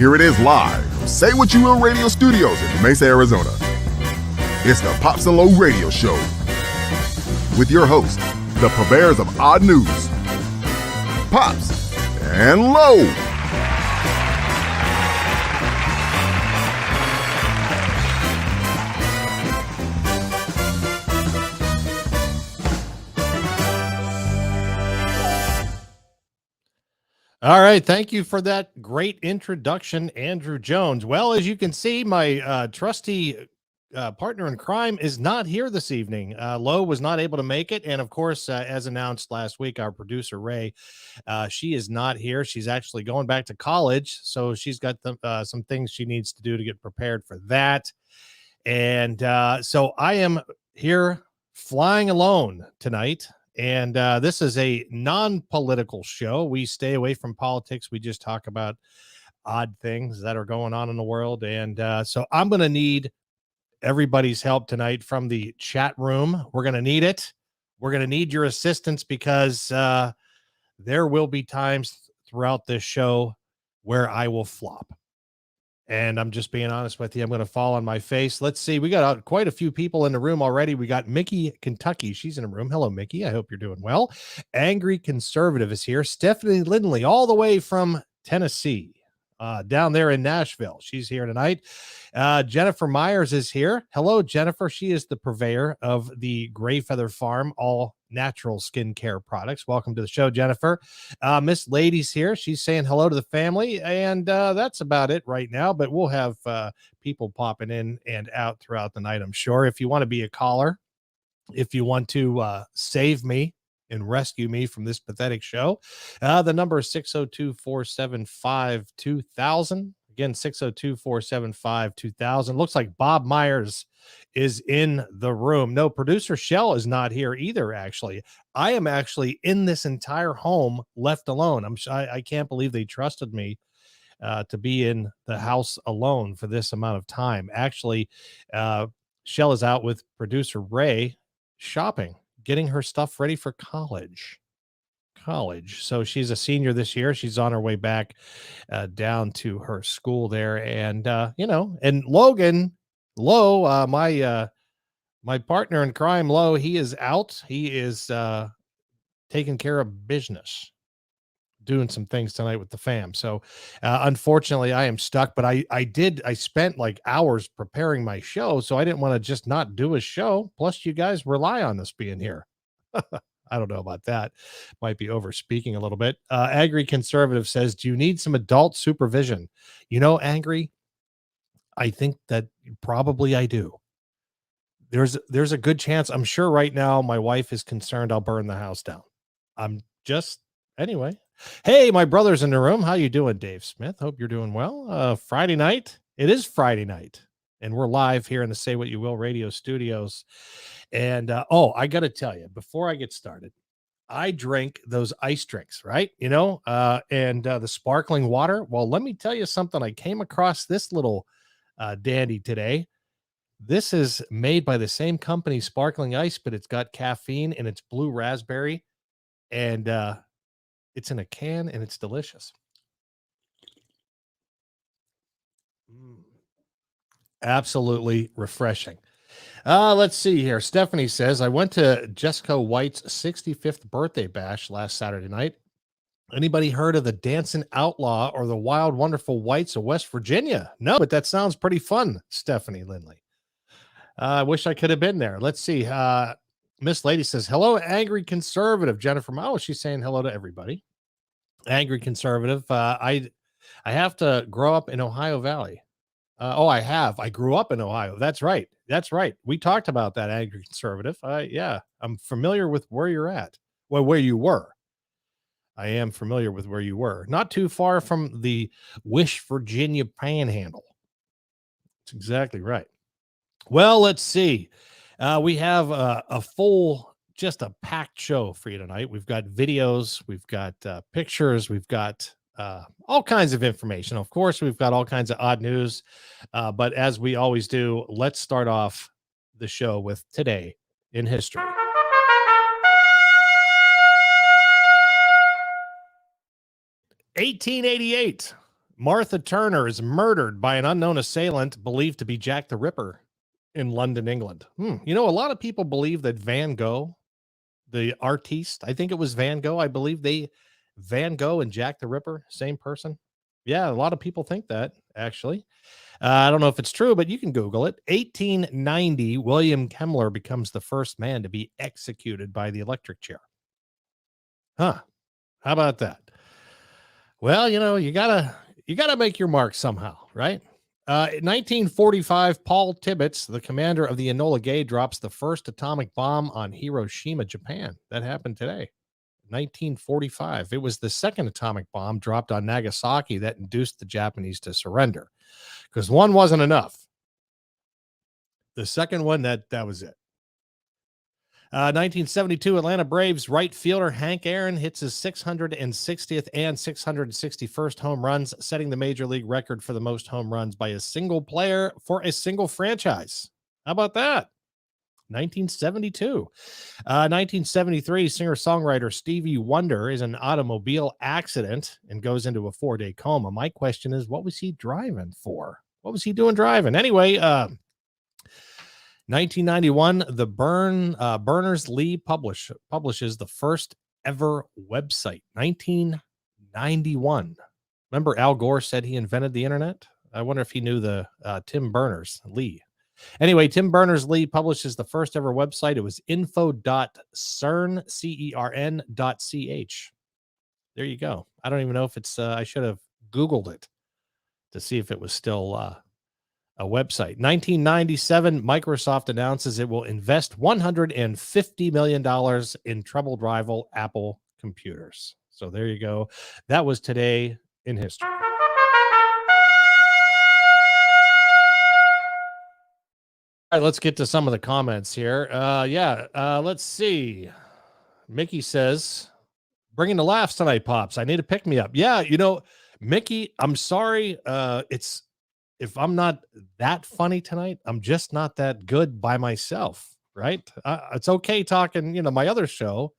here it is live from Say What You Will Radio Studios in Mesa, Arizona. It's the Pops and Low Radio Show with your hosts, the purveyors of odd news, Pops and Low. All right. Thank you for that great introduction, Andrew Jones. Well, as you can see, my trusty partner in crime is not here this evening. Lowe was not able to make it. And of course, as announced last week, our producer, Ray, she is not here. She's actually going back to college. So she's got some things she needs to do to get prepared for that. And so I am here flying alone tonight. And this is a non-political show. We stay away from politics. We just talk about odd things that are going on in the world. And so I'm going to need everybody's help tonight from the chat room. We're going to need it. We're going to need your assistance because there will be times throughout this show where I will flop. And I'm just being honest with you. I'm going to fall on my face. Let's see. We got quite a few people in the room already. We got Mickey, Kentucky. She's in the room. Hello, Mickey. I hope you're doing well. Angry Conservative is here. Stephanie Lindley, all the way from Tennessee, down there in Nashville. She's here tonight. Jennifer Myers is here. Hello, Jennifer. She is the purveyor of the Gray Feather Farm, all natural skincare products. Welcome to the show, Jennifer. Miss Lady's here. She's saying hello to the family, and that's about it right now, but we'll have people popping in and out throughout the night, I'm sure. If you want to be a caller, if you want to save me and rescue me from this pathetic show, the number is 602-475-2000. Again, 602-475-2000. Looks like Bob Myers is in the room. No, producer Shell is not here either, actually. I am actually in this entire home left alone. I can't believe they trusted me to be in the house alone for this amount of time. Actually, Shell is out with producer Ray shopping, getting her stuff ready for college. So she's a senior this year. She's on her way back down to her school there. And, and Logan Lowe, my partner in crime, Lowe, he is out. He is taking care of business, doing some things tonight with the fam. So unfortunately I am stuck, but I spent like hours preparing my show. So I didn't want to just not do a show. Plus you guys rely on us being here. I don't know about that. Might be over speaking a little bit. Angry Conservative says, do you need some adult supervision? Angry, I think that probably I do. There's a good chance. I'm sure right now my wife is concerned I'll burn the house down. Anyway. Hey, my brother's in the room. How you doing, Dave Smith? Hope you're doing well. Friday night. It is Friday night. And we're live here in the Say What You Will radio studios. And, I got to tell you, before I get started, I drink those ice drinks, right? And the sparkling water. Well, let me tell you something. I came across this little dandy today. This is made by the same company, Sparkling Ice, but it's got caffeine and it's blue raspberry. And it's in a can and it's delicious. Absolutely refreshing. Let's see here. Stephanie says, I went to Jessica White's 65th birthday bash last Saturday night. Anybody heard of the Dancing Outlaw or the Wild Wonderful Whites of West Virginia? No, but that sounds pretty fun, Stephanie Lindley. I wish I could have been there. Let's see. Miss Lady says, hello, Angry Conservative. Jennifer, she's saying hello to everybody. Angry Conservative. I have to grow up in Ohio Valley. I grew up in Ohio. That's right. We talked about that, Angry Conservative. I'm familiar with where you're at. Well, where you were. I am familiar with where you were. Not too far from the West Virginia Panhandle. That's exactly right. Well, let's see. We have just a packed show for you tonight. We've got videos, we've got pictures, we've got all kinds of information. Of course, we've got all kinds of odd news. But as we always do, let's start off the show with Today in History. 1888. Martha Turner is murdered by an unknown assailant believed to be Jack the Ripper in London, England. You know, a lot of people believe that Van Gogh, the artiste, I think it was Van Gogh. I believe Van Gogh and Jack the Ripper, same person. Yeah, a lot of people think that, actually. I don't know if it's true, but you can Google it. 1890, William Kemmler becomes the first man to be executed by the electric chair. Huh. How about that? Well, you know, you gotta make your mark somehow, right? In 1945, Paul Tibbets, the commander of the Enola Gay, drops the first atomic bomb on Hiroshima, Japan. That happened today, 1945. It was the second atomic bomb dropped on Nagasaki that induced the Japanese to surrender, because one wasn't enough. The second one, that was it. 1972, Atlanta Braves right fielder Hank Aaron hits his 660th and 661st home runs, setting the major league record for the most home runs by a single player for a single franchise. How about that? 1972. 1973, singer-songwriter Stevie Wonder is in an automobile accident and goes into a 4-day coma. My question is, what was he driving for? What was he doing driving? Anyway, 1991, the Berners-Lee publishes the first ever website. 1991. Remember Al Gore said he invented the internet? I wonder if he knew the Tim Berners-Lee. Anyway, Tim Berners-Lee publishes the first ever website. It was info.cern.ch. There you go. I don't even know if it's, I should have Googled it to see if it was still a website. 1997, Microsoft announces it will invest $150 million in troubled rival Apple computers. So there you go. That was today in history. All right, let's get to some of the comments here. Let's see. Mickey says, bringing the laughs tonight, Pops. I need to pick me up. Yeah, you know, Mickey, I'm sorry. If I'm not that funny tonight, I'm just not that good by myself, right? It's okay talking, you know, my other show,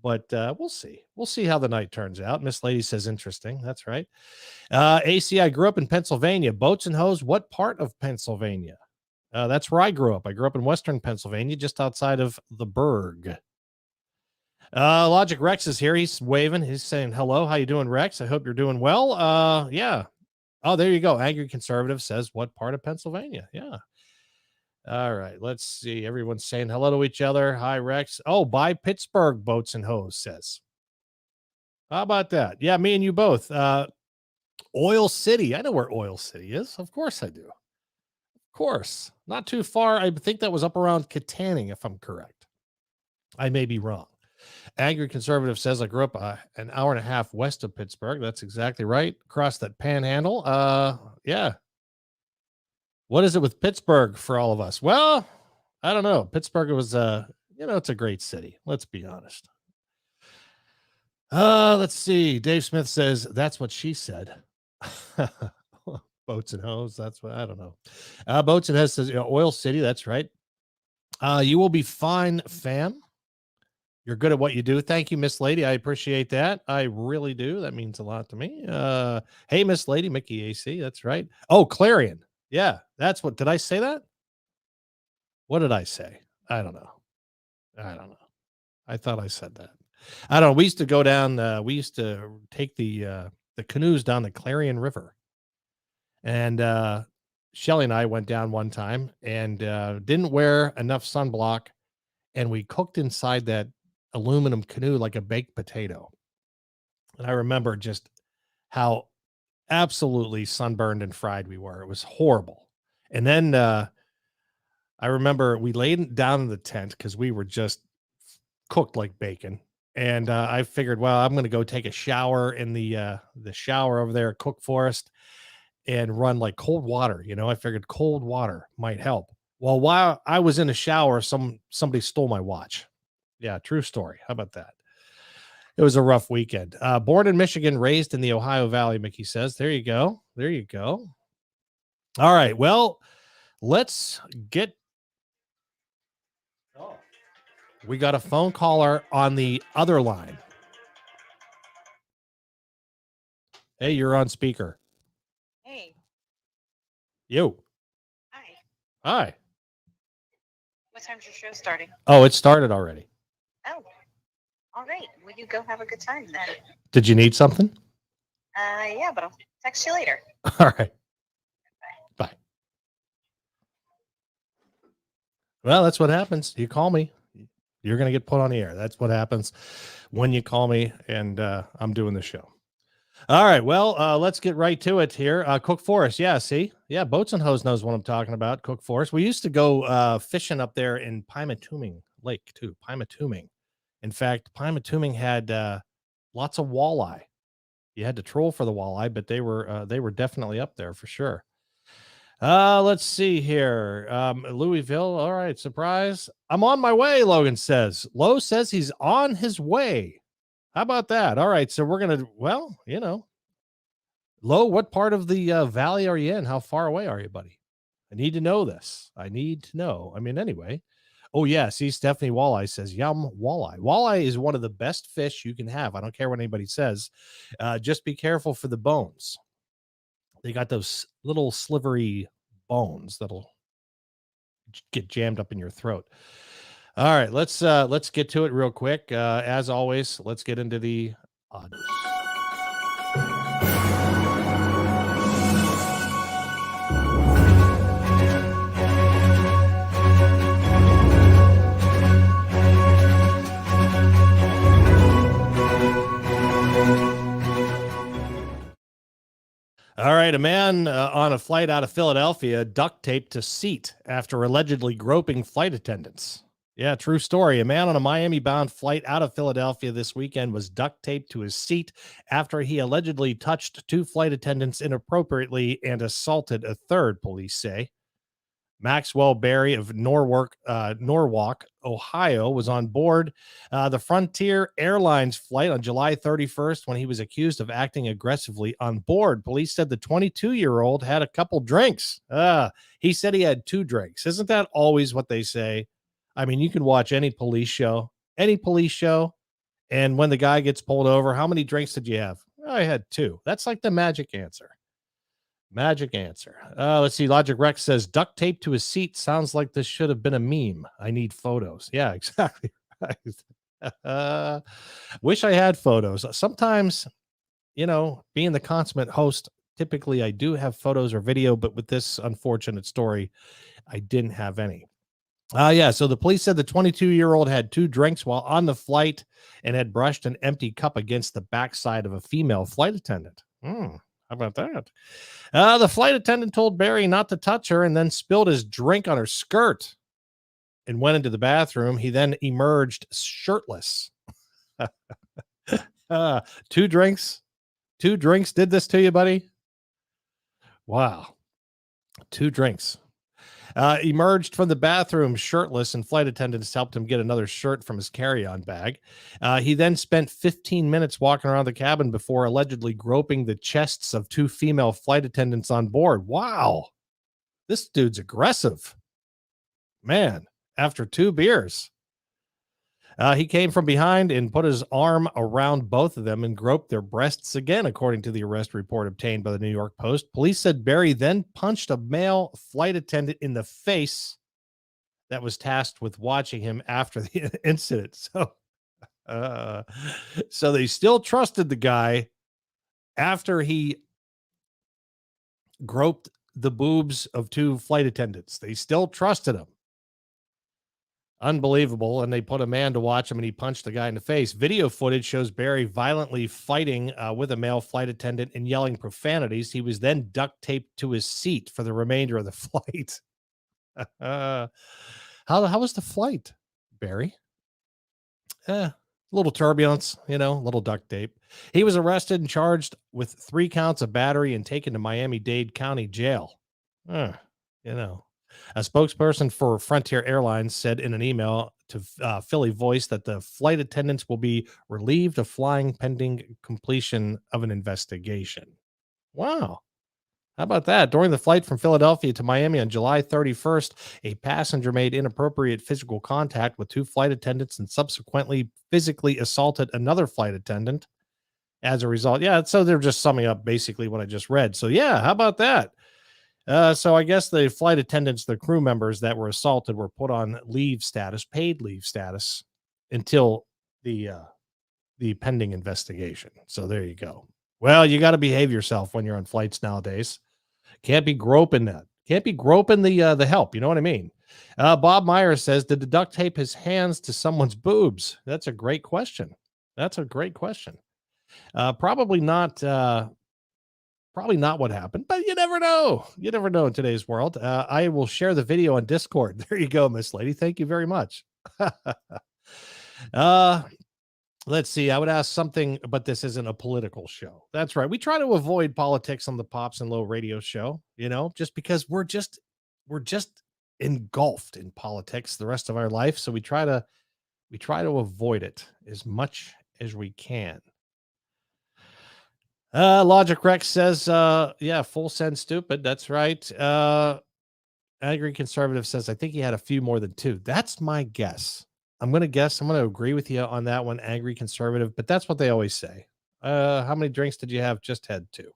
but we'll see. We'll see how the night turns out. Miss Lady says, interesting. That's right. AC, I grew up in Pennsylvania. Boats and Hose, what part of Pennsylvania? That's where I grew up. I grew up in Western Pennsylvania, just outside of the Burgh. Logic Rex is here. He's waving. He's saying, hello. How you doing, Rex? I hope you're doing well. Yeah. Oh, there you go. Angry Conservative says, what part of Pennsylvania? Yeah. All right. Let's see. Everyone's saying hello to each other. Hi, Rex. Oh, by Pittsburgh, Boats and Hose says. How about that? Yeah, me and you both. Oil City. I know where Oil City is. Of course I do. Of course. Not too far. I think that was up around Katanning, if I'm correct. I may be wrong. Angry Conservative says, I grew up an hour and a half west of Pittsburgh. That's exactly right. Across that panhandle. Yeah. What is it with Pittsburgh for all of us? Well, I don't know. Pittsburgh was, it's a great city. Let's be honest. Let's see. Dave Smith says, that's what she said. Boats and Hose. That's what, I don't know. Boats and Hose says, Oil City. That's right. You will be fine, fam. You're good at what you do. Thank you, Miss Lady. I appreciate that. I really do. That means a lot to me. Hey, Miss Lady, Mickey AC. That's right. Oh, Clarion. Yeah, that's what. Did I say that? What did I say? I don't know. I thought I said that. I don't know. We used to go down. We used to take the canoes down the Clarion River, and Shelly and I went down one time and didn't wear enough sunblock, and we cooked inside that aluminum canoe like a baked potato. And I remember just how absolutely sunburned and fried we were. It was horrible. And then I remember we laid down in the tent because we were just cooked like bacon. And I figured, well, I'm going to go take a shower in the shower over there at Cook Forest and run like cold water. You know, I figured cold water might help. Well, while I was in the shower, somebody stole my watch. Yeah, true story. How about that? It was a rough weekend. Born in Michigan, raised in the Ohio Valley, Mickey says. There you go. There you go. All right. Well, let's get... Oh, we got a phone caller on the other line. Hey, you're on speaker. Yo. Hi. Hi. What time's your show starting? Oh, it started already. Oh, all right. Well, you go have a good time then. Did you need something? Yeah, but I'll text you later. All right. Bye. Well, that's what happens. You call me, you're going to get put on the air. That's what happens when you call me, and I'm doing the show. All right. Well, let's get right to it here. Cook Forest. Yeah. See? Yeah. Boats and Hose knows what I'm talking about. Cook Forest. We used to go fishing up there in Pymatuming Lake, too. Pymatuming. In fact, Pymatuming had lots of walleye. You had to troll for the walleye, but they were definitely up there for sure. Let's see here. Louisville. All right. Surprise. I'm on my way, Logan says. Lowe says he's on his way. How about that? All right. So we're going to, well, Lowe, what part of the valley are you in? How far away are you, buddy? I need to know this. I need to know. I mean, anyway. Oh, yeah. See, Stephanie Walleye says, yum, walleye. Walleye is one of the best fish you can have. I don't care what anybody says. Just be careful for the bones. They got those little slivery bones that'll get jammed up in your throat. All right, let's get to it real quick. As always, let's get into the odds. All right, a man on a flight out of Philadelphia duct taped to seat after allegedly groping flight attendants. Yeah, true story. A man on a Miami-bound flight out of Philadelphia this weekend was duct taped to his seat after he allegedly touched two flight attendants inappropriately and assaulted a third, police say. Maxwell Berry of Norwalk, Ohio, was on board the Frontier Airlines flight on July 31st when he was accused of acting aggressively on board. Police said the 22-year-old had a couple drinks. He said he had 2 drinks. Isn't that always what they say? I mean, you can watch any police show, and when the guy gets pulled over, how many drinks did you have? I had 2. That's like the magic answer. Let's see. Logic Rex says duct tape to his seat sounds like this should have been a meme. I need photos. Yeah, exactly. Right. Wish I had photos. Sometimes, being the consummate host, typically I do have photos or video, but with this unfortunate story, I didn't have any. So the police said the 22-year-old had 2 drinks while on the flight and had brushed an empty cup against the backside of a female flight attendant. How about that? The flight attendant told Barry not to touch her and then spilled his drink on her skirt and went into the bathroom. He then emerged shirtless. 2 drinks. 2 drinks did this to you, buddy? Wow. 2 drinks. Emerged from the bathroom shirtless, and flight attendants helped him get another shirt from his carry-on bag. He then spent 15 minutes walking around the cabin before allegedly groping the chests of 2 female flight attendants on board. Wow. This dude's aggressive. Man, after 2 beers. He came from behind and put his arm around both of them and groped their breasts again, according to the arrest report obtained by the New York Post. Police said Barry then punched a male flight attendant in the face that was tasked with watching him after the incident. So they still trusted the guy after he groped the boobs of 2 flight attendants. They still trusted him. Unbelievable. And they put a man to watch him and he punched the guy in the face. Video footage shows Barry violently fighting with a male flight attendant and yelling profanities. He was then duct taped to his seat for the remainder of the flight. How was the flight, Barry? A little turbulence, a little duct tape. He was arrested and charged with 3 counts of battery and taken to Miami-Dade County Jail. A spokesperson for Frontier Airlines said in an email to Philly Voice that the flight attendants will be relieved of flying pending completion of an investigation. Wow. How about that? During the flight from Philadelphia to Miami on July 31st, a passenger made inappropriate physical contact with 2 flight attendants and subsequently physically assaulted another flight attendant. As a result, so they're just summing up basically what I just read. So, how about that? So I guess the flight attendants, the crew members that were assaulted, were put on leave status, paid leave status, until the pending investigation. So there you go. Well, you got to behave yourself when you're on flights nowadays. Can't be groping that. Can't be groping the help. You know what I mean? Bob Myers says, did the duct tape his hands to someone's boobs? That's a great question. That's a great question. Probably not. Probably not what happened, but you never know. You never know in today's world. I will share the video on Discord. There you go, Miss Lady. Thank you very much. Let's see. I would ask something, but this isn't a political show. That's right. We try to avoid politics on the Pops and Low radio show, just because we're just engulfed in politics the rest of our life. So we try to avoid it as much as we can. Logic Rex says, yeah, full send stupid. That's right. Angry Conservative says, I think he had a few more than two. That's my guess. I'm going to agree with you on that one, Angry Conservative, but that's what they always say. How many drinks did you have? Just had two.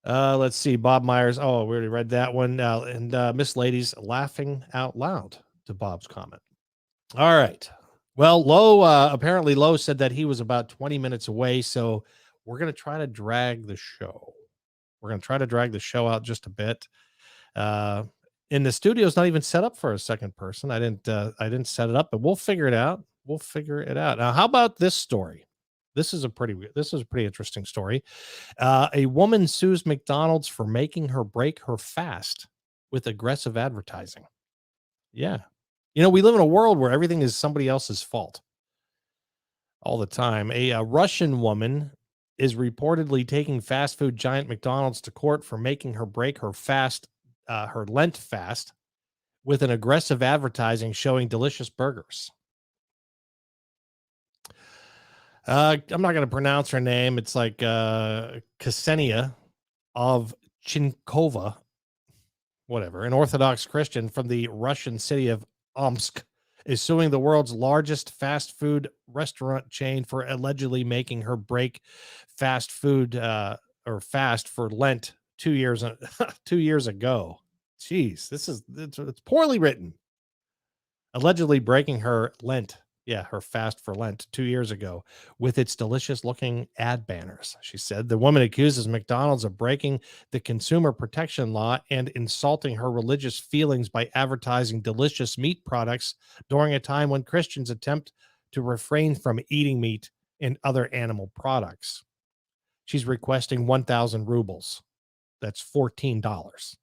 Let's see. Bob Myers. Oh, we already read that one. And Miss Lady's laughing out loud to Bob's comment. All right. Well, apparently Lowe said that he was about 20 minutes away. So we're going to try to drag the show. We're going to try to drag the show out just a bit. And the studio's not even set up for a second person. I didn't set it up, but we'll figure it out. Now, how about this story? This is a pretty interesting story. A woman sues McDonald's for making her break her fast with aggressive advertising. Yeah. We live in a world where everything is somebody else's fault all the time. A Russian woman is reportedly taking fast food giant McDonald's to court for making her break her fast, her Lent fast, with an aggressive advertising showing delicious burgers. I'm not going to pronounce her name. It's like Ksenia Ovchinkova, whatever, an Orthodox Christian from the Russian city of Omsk, is suing the world's largest fast food restaurant chain for allegedly making her break fast food or fast for Lent 2 years ago. Jeez, it's poorly written. Allegedly breaking her Lent. Yeah, her fast for Lent 2 years ago with its delicious looking ad banners. She said the woman accuses McDonald's of breaking the consumer protection law and insulting her religious feelings by advertising delicious meat products during a time when Christians attempt to refrain from eating meat and other animal products. She's requesting 1,000 rubles. That's $14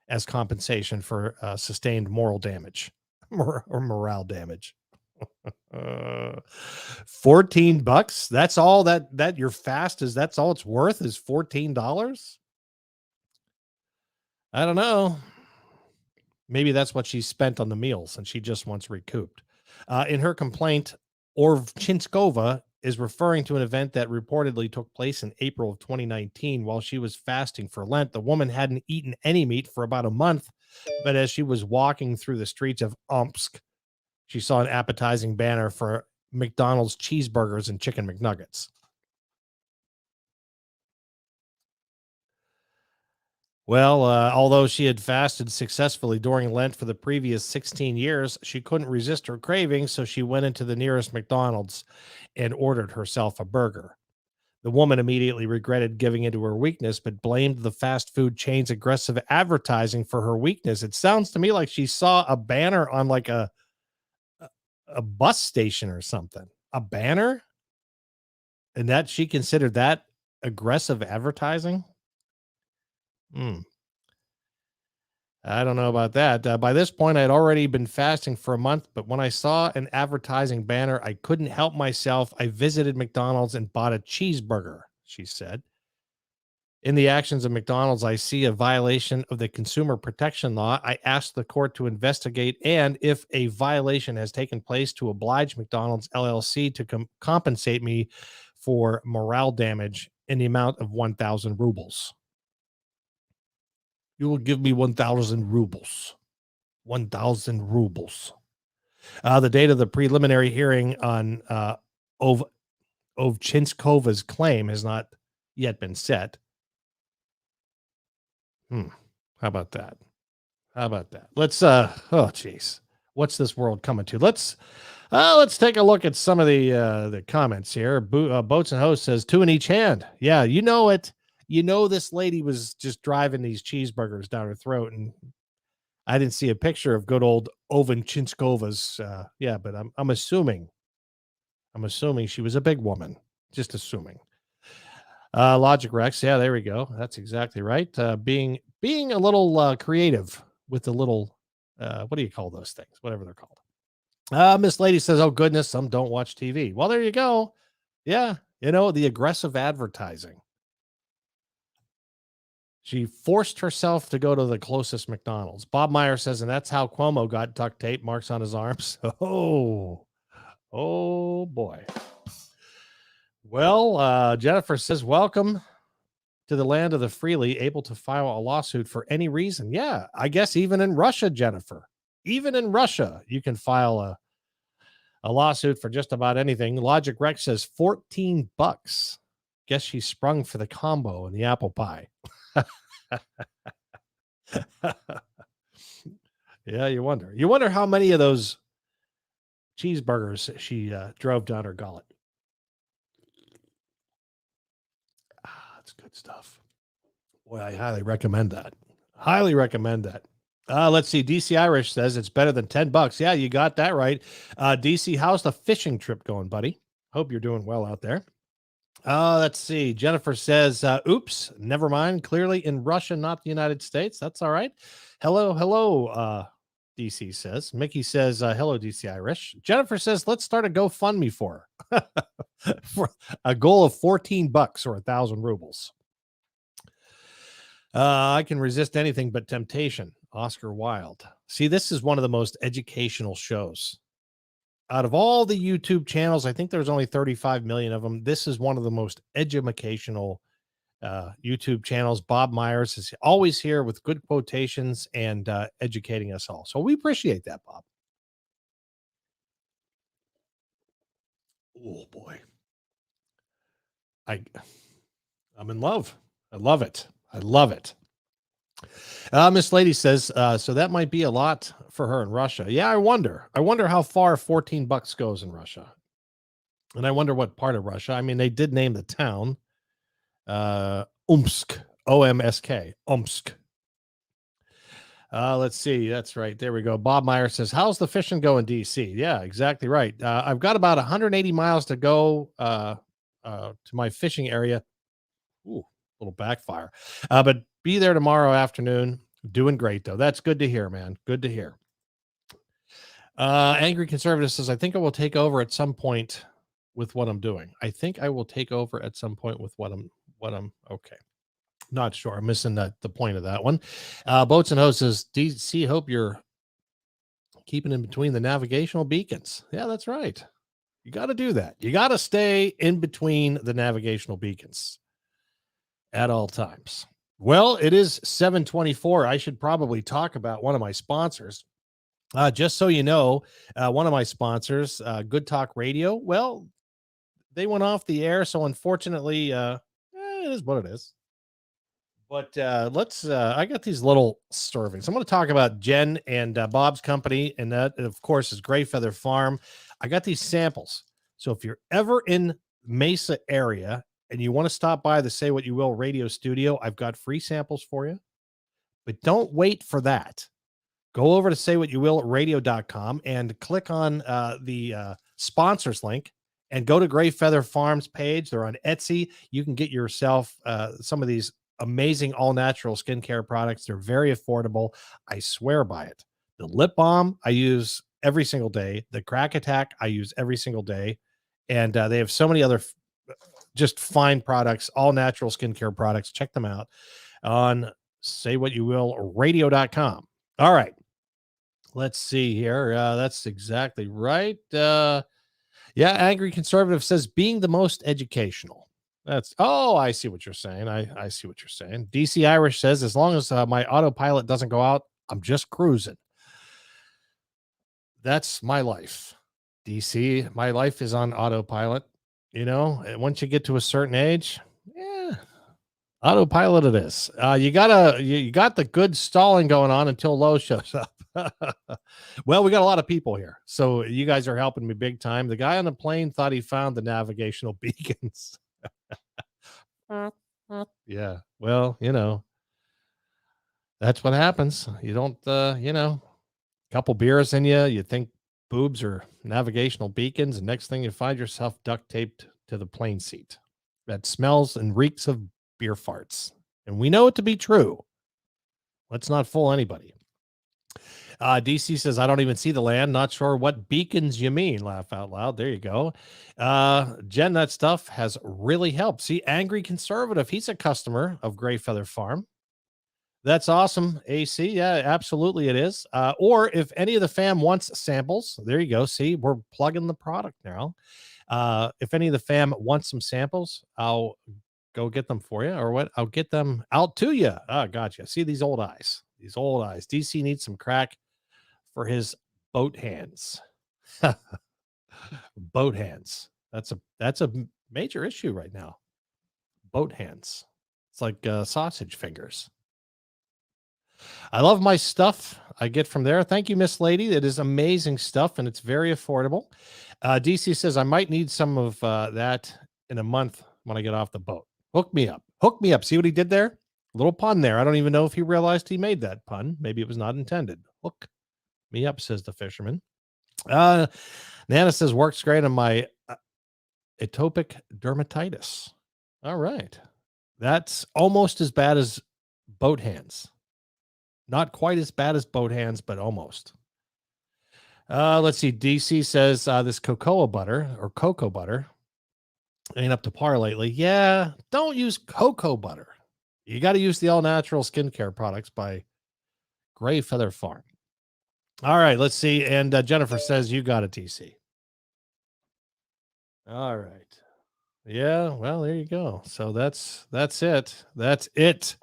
as compensation for sustained moral damage or morale damage. $14. That's all that your fast is. That's all it's worth is $14. I don't know. Maybe that's what she spent on the meals and she just wants recouped. In her complaint, Ovchinskova is referring to an event that reportedly took place in April of 2019 while she was fasting for Lent. The woman hadn't eaten any meat for about a month, but as she was walking through the streets of Omsk, she saw an appetizing banner for McDonald's cheeseburgers and chicken McNuggets. Well, although she had fasted successfully during Lent for the previous 16 years, she couldn't resist her cravings, so she went into the nearest McDonald's and ordered herself a burger. The woman immediately regretted giving into her weakness, but blamed the fast food chain's aggressive advertising for her weakness. It sounds to me like she saw a banner on like a bus station or something, a banner, and that she considered that aggressive advertising. I don't know about that. By this point, I'd already been fasting for a month, but when I saw an advertising banner, I couldn't help myself. I visited McDonald's and bought a cheeseburger, she said. In the actions of McDonald's, I see a violation of the consumer protection law. I asked the court to investigate and if a violation has taken place to oblige McDonald's LLC to compensate me for morale damage in the amount of 1,000 rubles. You will give me 1,000 rubles. 1,000 rubles. The date of the preliminary hearing on Ovchinskova's claim has not yet been set. How about that? Let's geez. What's this world coming to? Let's take a look at some of the comments here. Boats and Host says 2 in each hand. Yeah, you know it. You know this lady was just driving these cheeseburgers down her throat, and I didn't see a picture of good old Ovenchinskova's. Yeah, but I'm assuming she was a big woman. Just assuming. Logic Rex, yeah, there we go. That's exactly right. Being a little creative with the little what do you call those things? Whatever they're called. Miss Lady says, "Oh goodness, some don't watch TV." Well, there you go. Yeah, the aggressive advertising. She forced herself to go to the closest McDonald's. Bob Meyer says, and that's how Cuomo got duct tape marks on his arms. Oh boy. Well, Jennifer says, welcome to the land of the freely, able to file a lawsuit for any reason. Yeah, I guess even in Russia, Jennifer, even in Russia, you can file a lawsuit for just about anything. Logic Rex says $14. Guess she sprung for the combo and the apple pie. Yeah, you wonder how many of those cheeseburgers she drove down her gullet. That's good stuff. Boy, I highly recommend that. Let's see. DC Irish says it's better than $10. Yeah, you got that right. DC, how's the fishing trip going, buddy? Hope you're doing well out there. Let's see. Jennifer says, oops, never mind. Clearly in Russia, not the United States. That's all right. Hello, DC says. Mickey says, hello, DC Irish. Jennifer says, let's start a GoFundMe for her. For a goal of $14 or 1,000 rubles. I can resist anything but temptation. Oscar Wilde. See, this is one of the most educational shows. Out of all the YouTube channels, I think there's only 35 million of them. This is one of the most educational YouTube channels. Bob Myers is always here with good quotations and educating us all. So we appreciate that, Bob. Oh boy. I'm in love. I love it. Miss Lady says, so that might be a lot for her in Russia. Yeah, I wonder how far $14 goes in Russia. And I wonder what part of Russia. I mean, they did name the town Omsk, O-M-S-K, Omsk. Let's see. That's right. There we go. Bob Meyer says, how's the fishing going, DC? Yeah, exactly right. I've got about 180 miles to go to my fishing area. Ooh, little backfire. But be there tomorrow afternoon. Doing great, though. That's good to hear, man. Good to hear. Angry Conservative says, I think I will take over at some point with what I'm doing. I think I will take over at some point with what I'm okay. Not sure. I'm missing the point of that one. Boats and Hosts says, DC, hope you're keeping in between the navigational beacons. Yeah, that's right. You got to do that. You got to stay in between the navigational beacons at all times. Well, it is 7:24. I should probably talk about one of my sponsors. Just so you know, one of my sponsors, Good Talk Radio, well, they went off the air. So unfortunately, it is what it is. But I got these little servings. I'm going to talk about Jen and Bob's company. And that, of course, is Gray Feather Farm. I got these samples. So if you're ever in Mesa area and you want to stop by the Say What You Will radio studio, I've got free samples for you. But don't wait for that. Go over to saywhatyouwillradio.com and click on the sponsors link and go to Gray Feather Farms page. They're on Etsy. You can get yourself some of these amazing all-natural skincare products. They're very affordable. I swear by it. The lip balm I use every single day. The Crack Attack I use every single day. And they have so many other just fine products, all natural skincare products. Check them out on saywhatyouwillradio.com. All right. Let's see here. That's exactly right. Yeah, Angry Conservative says being the most educational. I see what you're saying. I see what you're saying. DC Irish says, as long as my autopilot doesn't go out, I'm just cruising. That's my life. DC, my life is on autopilot. You know, once you get to a certain age, Autopilot it is. You got the good stalling going on until Lowe shows up. Well, we got a lot of people here, so you guys are helping me big time. The guy on the plane thought he found the navigational beacons. Yeah, well, that's what happens. You don't, couple beers in you think boobs are navigational beacons, and next thing you find yourself duct taped to the plane seat. That smells and reeks of beer farts, and we know it to be true. Let's not fool anybody. DC says, I don't even see the land. Not sure what beacons you mean. Laugh out loud. There you go. Jen, that stuff has really helped. See, Angry Conservative, he's a customer of Gray Feather Farm. That's awesome, AC. Yeah, absolutely it is. Or if any of the fam wants samples, there you go. See, we're plugging the product now. If any of the fam wants some samples, I'll go get them for you, or what? I'll get them out to you. Oh, gotcha. See these old eyes. These old eyes. DC needs some crack for his boat hands. Boat hands. That's a major issue right now. Boat hands. It's like sausage fingers. I love my stuff I get from there. Thank you, Miss Lady. It is amazing stuff, and it's very affordable. DC says I might need some of that in a month when I get off the boat. Hook me up. Hook me up. See what he did there? A little pun there. I don't even know if he realized he made that pun. Maybe it was not intended. Hook me up, says the fisherman. Nana says works great on my atopic dermatitis. All right. That's almost as bad as boat hands. Not quite as bad as boat hands, but almost. Let's see. DC says this cocoa butter ain't up to par lately. Yeah, don't use cocoa butter. You got to use the all-natural skincare products by Gray Feather Farm. All right, let's see. And Jennifer says you got it, DC. All right. Yeah, well, there you go. So that's it. That's it.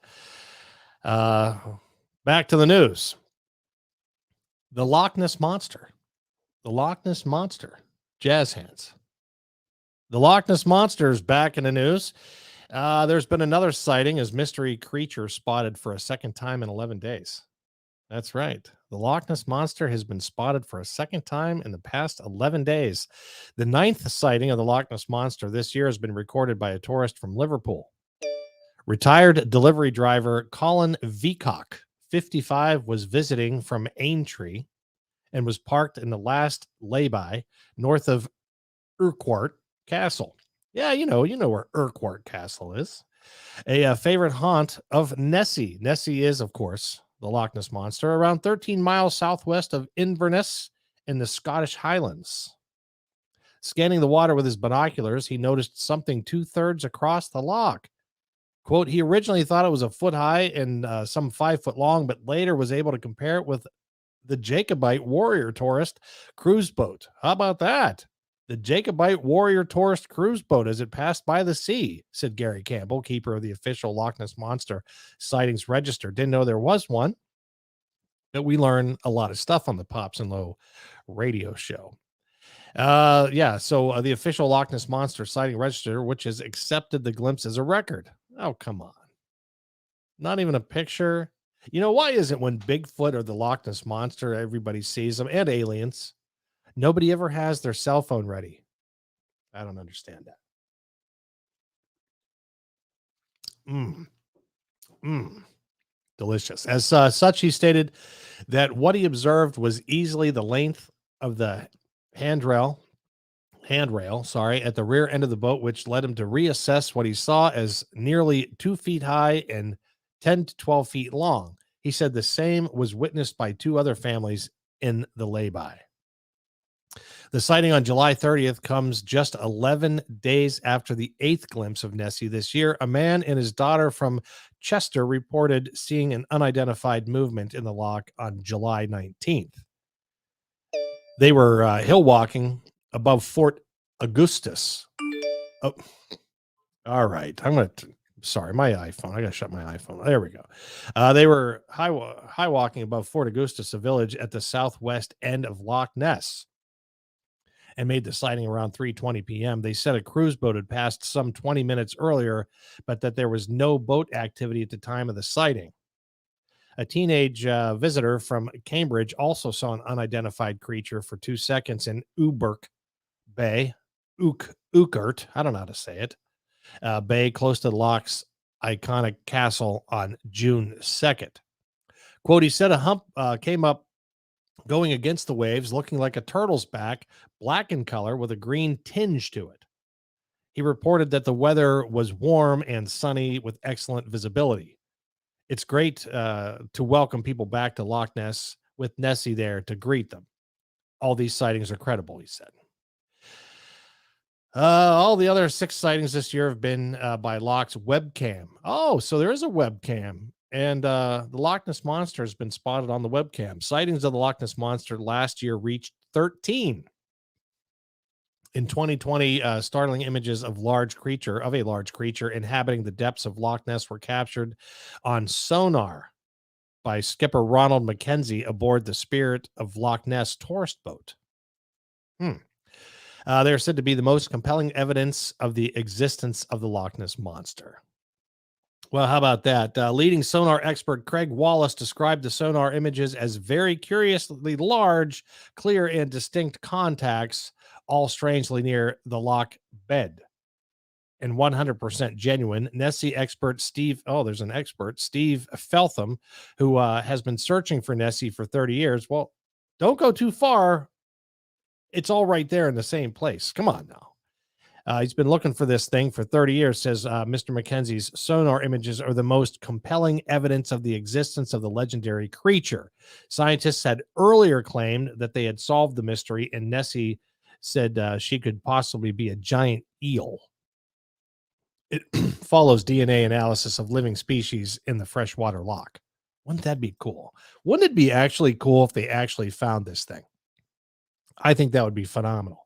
Back to the news. The Loch Ness Monster. The Loch Ness Monster. Jazz hands. The Loch Ness Monster is back in the news. There's been another sighting as mystery creature spotted for a second time in 11 days. That's right. The Loch Ness Monster has been spotted for a second time in the past 11 days. The 9th sighting of the Loch Ness Monster this year has been recorded by a tourist from Liverpool. Retired delivery driver Colin Veacock, 55, was visiting from Aintree and was parked in the last lay-by north of Urquhart Castle. Yeah, you know where Urquhart Castle is. A favorite haunt of Nessie. Nessie is, of course, the Loch Ness Monster, around 13 miles southwest of Inverness in the Scottish Highlands. Scanning the water with his binoculars, he noticed something 2/3 across the loch. Quote, he originally thought it was a foot high and some 5 foot long, but later was able to compare it with the Jacobite Warrior Tourist cruise boat. How about that? The Jacobite Warrior Tourist cruise boat as it passed by the sea, said Gary Campbell, keeper of the official Loch Ness Monster sightings register. Didn't know there was one, but we learn a lot of stuff on the Pops and Low radio show. So the official Loch Ness Monster sighting register, which has accepted the glimpse as a record. Oh, come on. Not even a picture. Why is it when Bigfoot or the Loch Ness Monster, everybody sees them, and aliens, nobody ever has their cell phone ready? I don't understand that. Delicious. As such, he stated that what he observed was easily the length of the handrail, at the rear end of the boat, which led him to reassess what he saw as nearly 2 feet high and 10 to 12 feet long. He said the same was witnessed by 2 other families in the lay-by. The sighting on July 30th comes just 11 days after the 8th glimpse of Nessie this year. A man and his daughter from Chester reported seeing an unidentified movement in the loch on July 19th. They were hill walking above Fort Augustus. Oh, all right. Sorry, my iPhone. I got to shut my iPhone. There we go. They were high walking above Fort Augustus, a village at the southwest end of Loch Ness. and made the sighting around 3:20 p.m. They said a cruise boat had passed some 20 minutes earlier, but that there was no boat activity at the time of the sighting. A teenage visitor from Cambridge also saw an unidentified creature for 2 seconds in Uberk Bay, Ukert, I don't know how to say it, bay close to the loch's iconic castle on June 2nd. Quote, he said a hump came up going against the waves, looking like a turtle's back, black in color with a green tinge to it. He reported that the weather was warm and sunny with excellent visibility. It's great to welcome people back to Loch Ness with Nessie there to greet them. All these sightings are credible, he said. All the other 6 sightings this year have been by Loch's webcam. Oh, so there is a webcam. And the Loch Ness Monster has been spotted on the webcam. Sightings of the Loch Ness Monster last year reached 13. In 2020, startling images of a large creature inhabiting the depths of Loch Ness were captured on sonar by skipper Ronald Mackenzie aboard the Spirit of Loch Ness tourist boat. They're said to be the most compelling evidence of the existence of the Loch Ness Monster. Well, how about that? Leading sonar expert Craig Wallace described the sonar images as very curiously large, clear, and distinct contacts, all strangely near the loch bed, and 100% genuine. Nessie expert Steve Feltham, who has been searching for Nessie for 30 years. Well, don't go too far. It's all right there in the same place. Come on now. He's been looking for this thing for 30 years, says Mr. Mackenzie's sonar images are the most compelling evidence of the existence of the legendary creature. Scientists had earlier claimed that they had solved the mystery, and Nessie said she could possibly be a giant eel. It follows DNA analysis of living species in the freshwater loch. Wouldn't that be cool? Wouldn't it be actually cool if they actually found this thing? I think that would be phenomenal.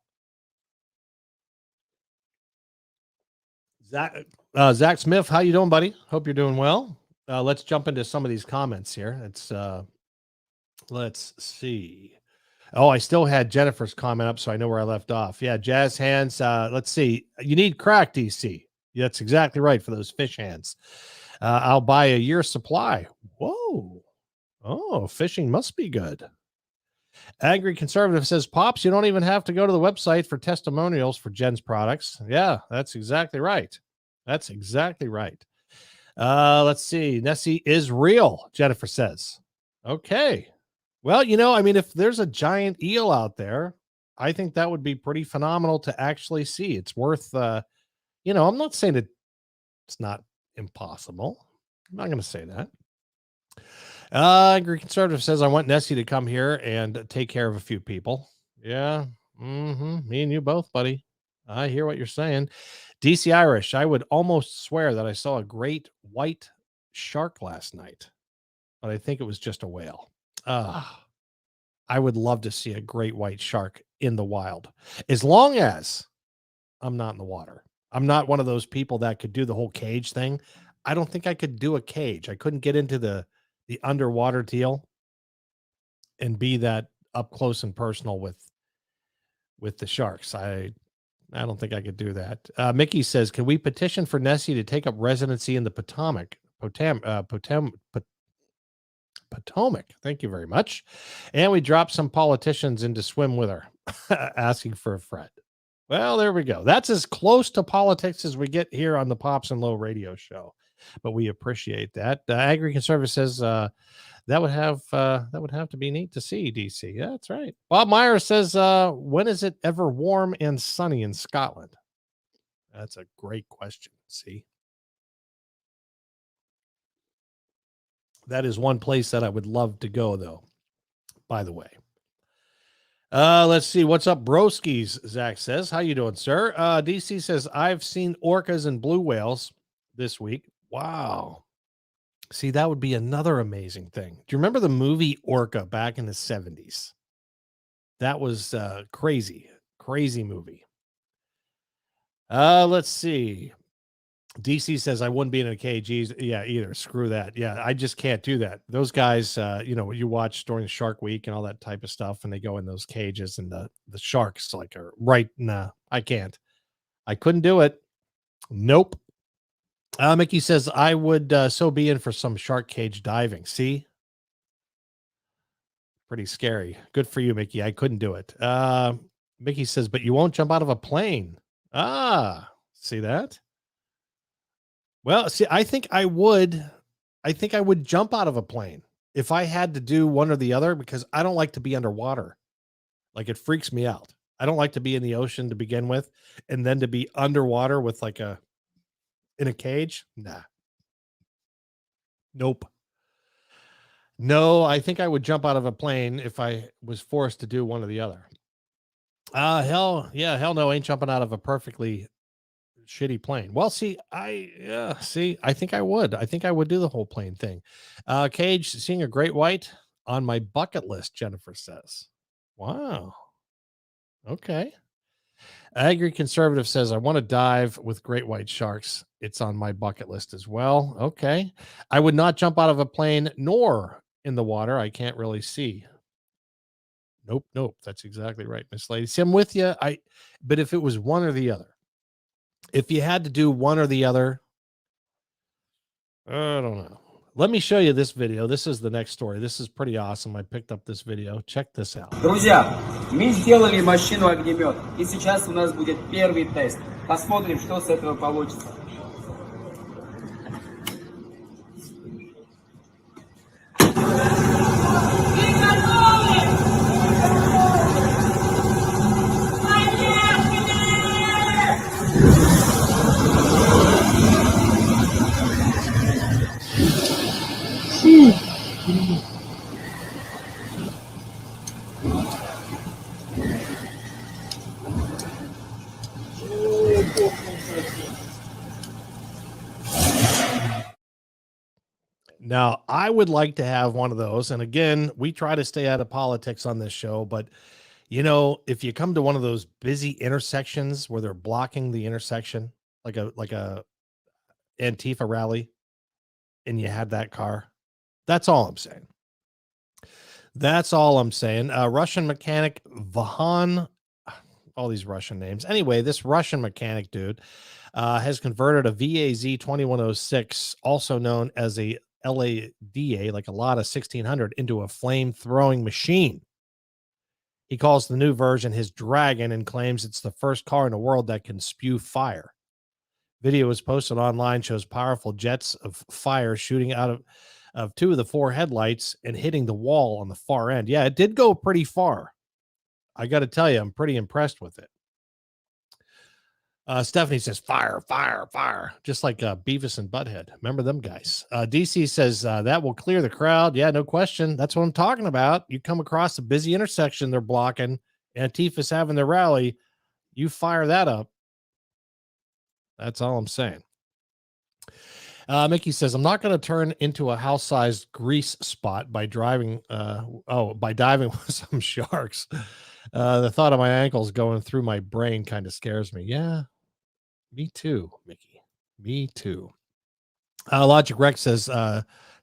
Zach Smith, how you doing, buddy? Hope you're doing well. Let's jump into some of these comments here. Let's see. Oh, I still had Jennifer's comment up, so I know where I left off. Yeah, jazz hands. Let's see. You need crack, DC. Yeah, that's exactly right for those fish hands. I'll buy a year's supply. Whoa. Oh, fishing must be good. Angry Conservative says, Pops, you don't even have to go to the website for testimonials for Jen's products. Yeah, that's exactly right. That's exactly right. Let's see. Nessie is real, Jennifer says. Okay. Well, if there's a giant eel out there, I think that would be pretty phenomenal to actually see. It's worth, I'm not saying that it's not impossible. I'm not going to say that. Angry Conservative says, I want Nessie to come here and take care of a few people. Yeah. Me and you both, buddy. I hear what you're saying. DC Irish, I would almost swear that I saw a great white shark last night, but I think it was just a whale. I would love to see a great white shark in the wild, as long as I'm not in the water. I'm not one of those people that could do the whole cage thing. I don't think I could do a cage. I couldn't get into the underwater deal and be that up close and personal with the sharks. I don't think I could do that. Mickey says, can we petition for Nessie to take up residency in the Potomac? Potomac. Thank you very much. And we drop some politicians in to swim with her, asking for a friend. Well, there we go. That's as close to politics as we get here on the Pops and Low radio show, but we appreciate that. Angry Conservative says that would have to be neat to see, DC. Yeah, that's right. Bob Meyer says, when is it ever warm and sunny in Scotland? That's a great question. See, that is one place that I would love to go, though, by the way. Let's see. What's up, broskies? Zach says, how you doing, sir? DC says, I've seen orcas and blue whales this week. Wow. See, that would be another amazing thing. Do you remember the movie Orca back in the 70s? That was crazy movie. Let's see. DC says I wouldn't be in a cage. Yeah, either. Screw that. Yeah, I just can't do that. Those guys, you watch during the Shark Week and all that type of stuff, and they go in those cages, and the sharks are right. Nah, I can't. I couldn't do it. Nope. Mickey says I would so be in for some shark cage diving. See, pretty scary. Good for you, Mickey. I couldn't do it. Mickey says, but you won't jump out of a plane. See that? Well, see, I think I would jump out of a plane if I had to do one or the other, because I don't like to be underwater. Like, it freaks me out. I don't like to be in the ocean to begin with, and then to be underwater with in a cage. Nah. Nope. No, I think I would jump out of a plane if I was forced to do one or the other. Hell no, ain't jumping out of a perfectly shitty plane. Well, see, I think I would. I think I would do the whole plane thing. Cage, seeing a great white on my bucket list, Jennifer says. Wow. Okay. Agri Conservative says, I want to dive with great white sharks. It's on my bucket list as well. Okay. I would not jump out of a plane nor in the water. I can't really see. Nope. That's exactly right, Miss Lady. See, I'm with you. But if it was one or the other, if you had to do one or the other, I don't know. Let me show you this video. This is the next story. This is pretty awesome. I picked up this video. Check this out. Друзья, мы сделали машину-огнемет, и сейчас у нас будет первый тест. Посмотрим, что с этого получится. Now, I would like to have one of those. And again, we try to stay out of politics on this show, but if you come to one of those busy intersections where they're blocking the intersection, like a Antifa rally, and you had that car, that's all I'm saying. That's all I'm saying. Russian mechanic Vahan, all these Russian names. Anyway, this Russian mechanic dude has converted a VAZ 2106, also known as a LADA, like a Lada 1600, into a flame-throwing machine. He calls the new version his Dragon and claims it's the first car in the world that can spew fire. Video was posted online, shows powerful jets of fire shooting out of two of the four headlights and hitting the wall on the far end. Yeah, it did go pretty far. I got to tell you, I'm pretty impressed with it. Stephanie says, fire, fire, fire. Just like Beavis and Butthead. Remember them guys. DC says, that will clear the crowd. Yeah, no question. That's what I'm talking about. You come across a busy intersection they're blocking, Antifa's having their rally, you fire that up. That's all I'm saying. Mickey says, I'm not going to turn into a house-sized grease spot by diving with some sharks. The thought of my ankles going through my brain kind of scares me. Yeah, me too, Mickey. Me too. Logic Rex says,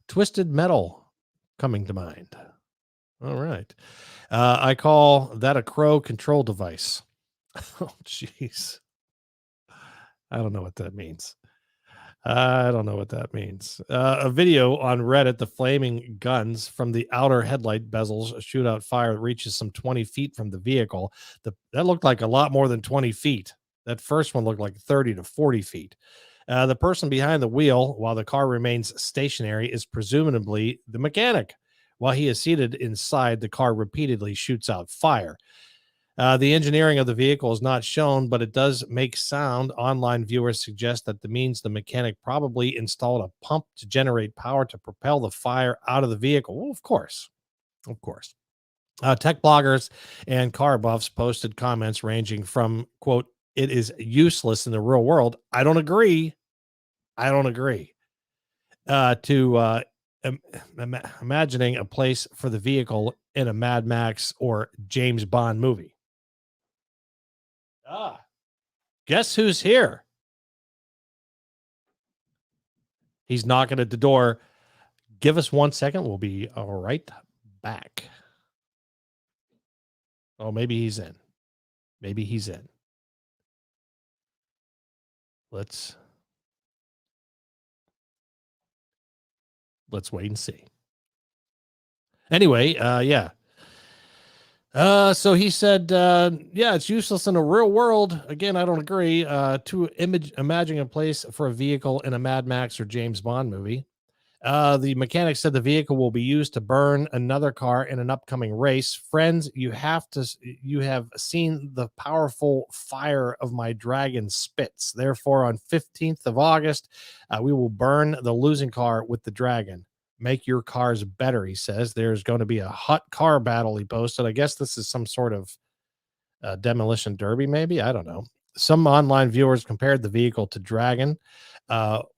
Twisted Metal coming to mind. All right. I call that a crow control device. Oh, jeez. I don't know what that means. A video on Reddit, the flaming guns from the outer headlight bezels shoot out fire that reaches some 20 feet from the vehicle. That looked like a lot more than 20 feet. That first one looked like 30 to 40 feet. The person behind the wheel, while the car remains stationary, is presumably the mechanic. While he is seated inside, the car repeatedly shoots out fire. The engineering of the vehicle is not shown, but it does make sound. Online viewers suggest that means the mechanic probably installed a pump to generate power to propel the fire out of the vehicle. Well, of course. Tech bloggers and car buffs posted comments ranging from, quote, it is useless in the real world. I don't agree. To imagining a place for the vehicle in a Mad Max or James Bond movie. Guess who's here? He's knocking at the door. Give us 1 second. We'll be right back. Oh, maybe he's in. Maybe he's in. Let's wait and see. Anyway, yeah. So he said, yeah, it's useless in the real world. Again, I don't agree. To imagine a place for a vehicle in a Mad Max or James Bond movie. The mechanic said the vehicle will be used to burn another car in an upcoming race. Friends, you have seen the powerful fire of my dragon spits. Therefore, on 15th of August, we will burn the losing car with the dragon. Make your cars better, he says. There's going to be a hot car battle, he posted. I guess this is some sort of demolition derby, maybe. I don't know. Some online viewers compared the vehicle to Dragon,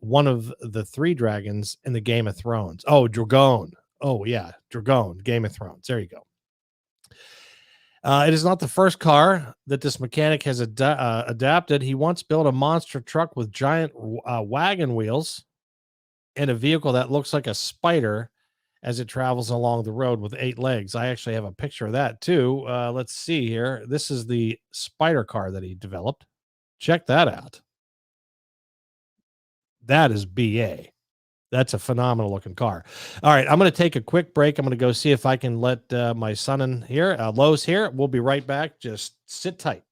one of the 3 dragons in the Game of Thrones. Oh, Drogon. Oh, yeah, Drogon, Game of Thrones. There you go. It is not the first car that this mechanic has adapted. He once built a monster truck with giant wagon wheels and a vehicle that looks like a spider as it travels along the road with 8 legs. I actually have a picture of that too. Let's see here. This is the spider car that he developed. Check that out. That is BA. That's a phenomenal looking car. All right, I'm going to take a quick break. I'm going to go see if I can let my son in here. Lowe's here. We'll be right back. Just sit tight.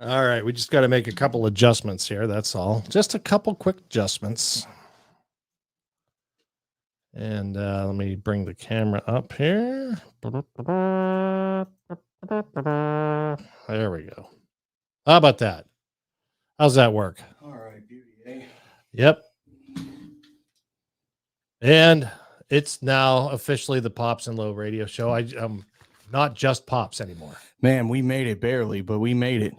All right, we just got to make a couple adjustments here. That's all. Just a couple quick adjustments. And let me bring the camera up here. There we go. How about that? How's that work? All right, beauty, eh? Yep. And it's now officially the Pops and Low radio show. I'm not just Pops anymore. Man, we made it barely, but we made it.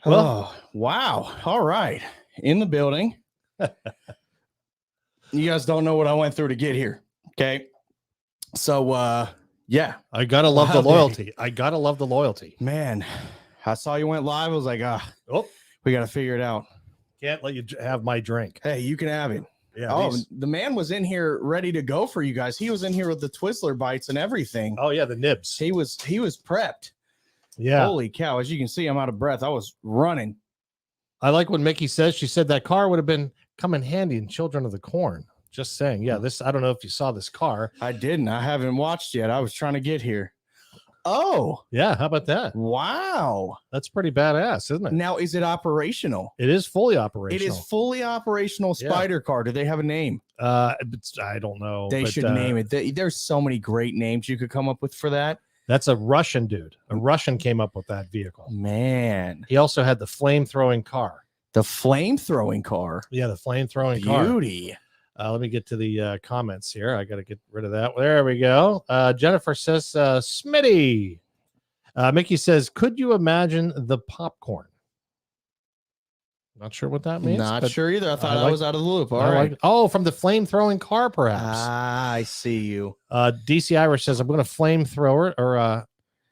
Well, Oh, wow. All right. In the building. You guys don't know what I went through to get here. Okay. So, yeah, I gotta love the Wow, loyalty. I gotta love the loyalty. man, I saw you went live. I was like, Oh, we got to figure it out. can't let you have my drink. Hey, you can have it. Yeah. Oh, these- the man was in here ready to go for you guys. He was in here with the Twizzler bites and everything. oh yeah, the nibs. He was prepped. Yeah. Holy cow. As you can see, I'm out of breath. I was running. I like what Mickey says. She said that car would have been come in handy in Children of the Corn. Just saying. Yeah, this I don't know if you saw this car. I didn't. I haven't watched yet. I was trying to get here. Oh, Yeah, how about that? wow. That's pretty badass, isn't it? Now, is it operational? It is fully It operational. is fully operational Yeah. spider car. Do they have a name? I don't know. They but, should name it. There's so many great names you could come up with for that. That's a Russian dude. A Russian came up with that vehicle. Man, He also had the flame throwing car. the flame throwing car. Yeah, the flame throwing car. Beauty. Let me get to the comments here. I got to get rid of that. There we go. Jennifer says, Smitty. Mickey says, could you imagine the popcorn? Not sure what that means. Not but sure either. I thought I like- was out of the loop. All I right. like- oh, from the flame throwing car, perhaps. Ah, I see you. DC Irish says, I'm going to flamethrower or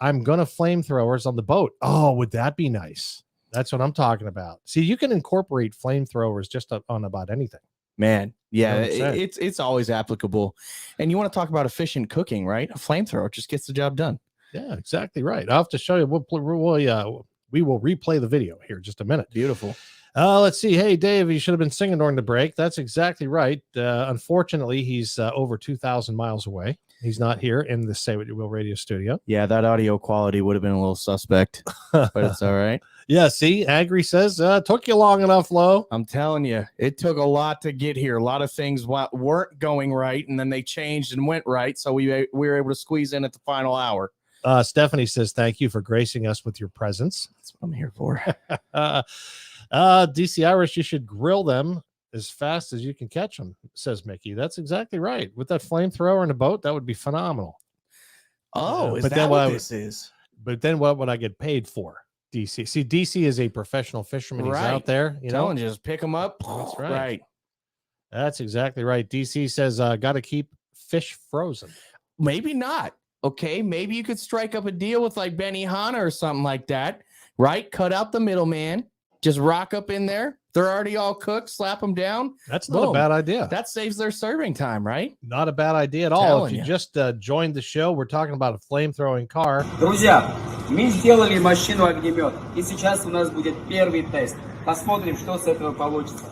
I'm going to flamethrowers on the boat. Oh, would that be nice? That's what I'm talking about. See, you can incorporate flamethrowers just on about anything. Man, yeah, You know what I'm saying? it's always applicable. And you want to talk about efficient cooking, right? A flamethrower just gets the job done. Yeah, exactly right. I'll have to show you. We will replay the video here in just a minute. Beautiful. Let's see. Hey, Dave, you should have been singing during the break. That's exactly right. Unfortunately, he's over 2,000 miles away. He's not here in the Say What You Will radio studio. Yeah, that audio quality would have been a little suspect, but it's all right. Yeah, see, Agri says, took you long enough, Lo. I'm telling you, it took a lot to get here. A lot of things weren't going right, and then they changed and went right, so we were able to squeeze in at the final hour. Stephanie says, thank you for gracing us with your presence. That's what I'm here for. DC Irish, you should grill them as fast as you can catch them, says Mickey. That's exactly right. With that flamethrower in a boat, that would be phenomenal. Oh, is but that then what this is? But then what would I get paid for? DC. See, DC is a professional fisherman. He's out there. You know, just pick them up. That's right. Right. That's exactly right. DC says, got to keep fish frozen. Maybe not. Okay. Maybe you could strike up a deal with like Benihana or something like that. Right. Cut out the middleman. Just rock up in there. They're already all cooked. Slap them down. That's not a bad idea. That saves their serving time, right? Not a bad idea at all. If you just joined the show, we're talking about a flamethrowing car. Друзья, мы сделали машину-огнемет, и сейчас у нас будет первый тест. Посмотрим, что с этого получится.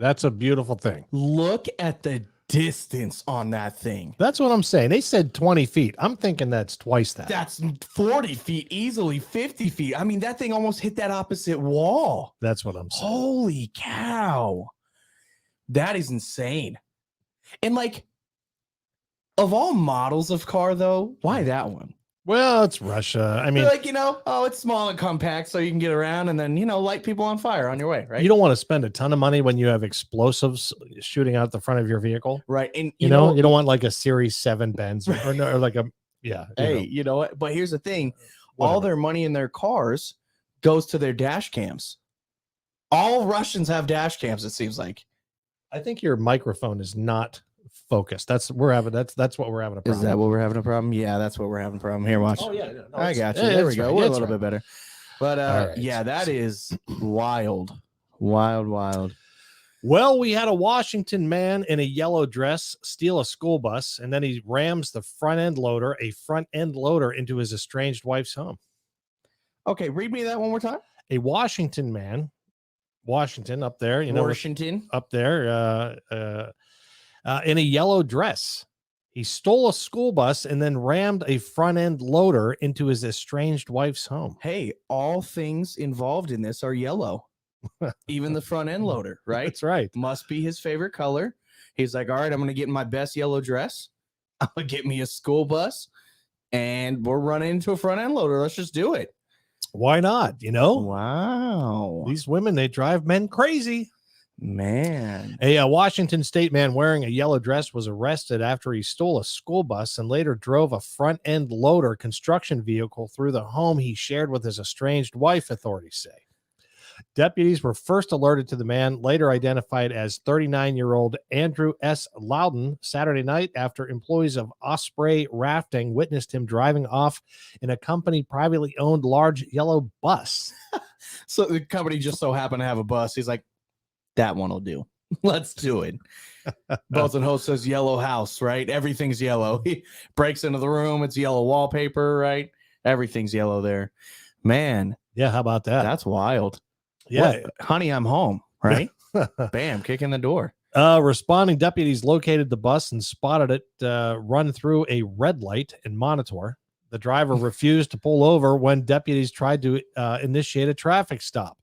That's a beautiful thing. Look at the distance on that thing. That's what I'm saying. They said 20 feet. I'm thinking that's twice that. That's 40 feet, easily 50 feet. I mean, that thing almost hit that opposite wall. That's what I'm saying. Holy cow. That is insane. And like, of all models of car, though, why that one? Well, it's Russia. I mean, like, it's small and compact so you can get around and then, light people on fire on your way, right? You don't want to spend a ton of money when you have explosives shooting out the front of your vehicle. Right. And you know, you don't want like a Series 7 Benz or like a, Hey, you know what? But here's the thing. All their money in their cars goes to their dash cams. All Russians have dash cams, it seems like. I think your microphone is not focused. That's what we're having a problem. Is that what we're having a problem? Yeah, that's what we're having a problem. Here, watch. Oh yeah, I got you. There we go. We're a little bit better. But right. Yeah, that is wild. Wild. Well, we had a Washington man in a yellow dress steal a school bus, and then he rams the front end loader into his estranged wife's home. Okay, read me that one more time. A Washington man, Washington up there, Washington up there, in a yellow dress. He stole a school bus and then rammed a front end loader into his estranged wife's home. Hey, all things involved in this are yellow. Even the front end loader, right? That's right. Must be his favorite color. He's like, all right, I'm going to get in my best yellow dress. I'm going to get me a school bus and we're running into a front end loader. Let's just do it. Why not? Wow. These women, they drive men crazy. Man. A Washington state man wearing a yellow dress was arrested after he stole a school bus and later drove a front end loader construction vehicle through the home he shared with his estranged wife, authorities say. Deputies were first alerted to the man, later identified as 39-year-old Andrew S. Loudon, Saturday night after employees of Osprey Rafting witnessed him driving off in a company privately owned large yellow bus. So the company just so happened to have a bus. He's like, that one will do. Let's do it. Bolton Host says yellow house, right? Everything's yellow. He breaks into the room. It's yellow wallpaper, right? Everything's yellow there. Man. Yeah, how about that? That's wild. Yeah. What? Honey, I'm home, right? Bam, kick in the door. Responding deputies located the bus and spotted it run through a red light and monitor. The driver refused to pull over when deputies tried to initiate a traffic stop.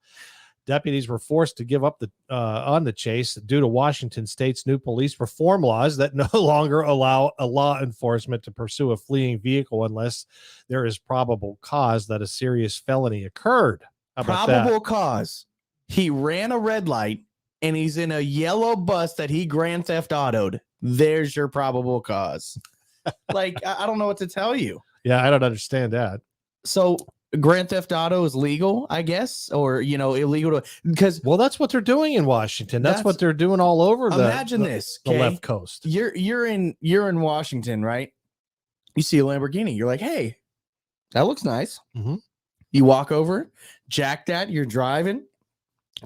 Deputies were forced to give up on the chase due to Washington state's new police reform laws that no longer allow a law enforcement to pursue a fleeing vehicle unless there is probable cause that a serious felony occurred. How about probable that? Cause. He ran a red light and he's in a yellow bus that he Grand Theft Auto'd. There's your probable cause. Like, I don't know what to tell you. Yeah, I don't understand that. So Grand Theft Auto is legal, I guess, or illegal to because Well, that's what they're doing in Washington. That's what That's- they're doing all over imagine this. the Okay? left coast. You're in Washington, right? You see a Lamborghini, you're like, hey, that looks nice. Mhm. You walk over, jack that, you're driving,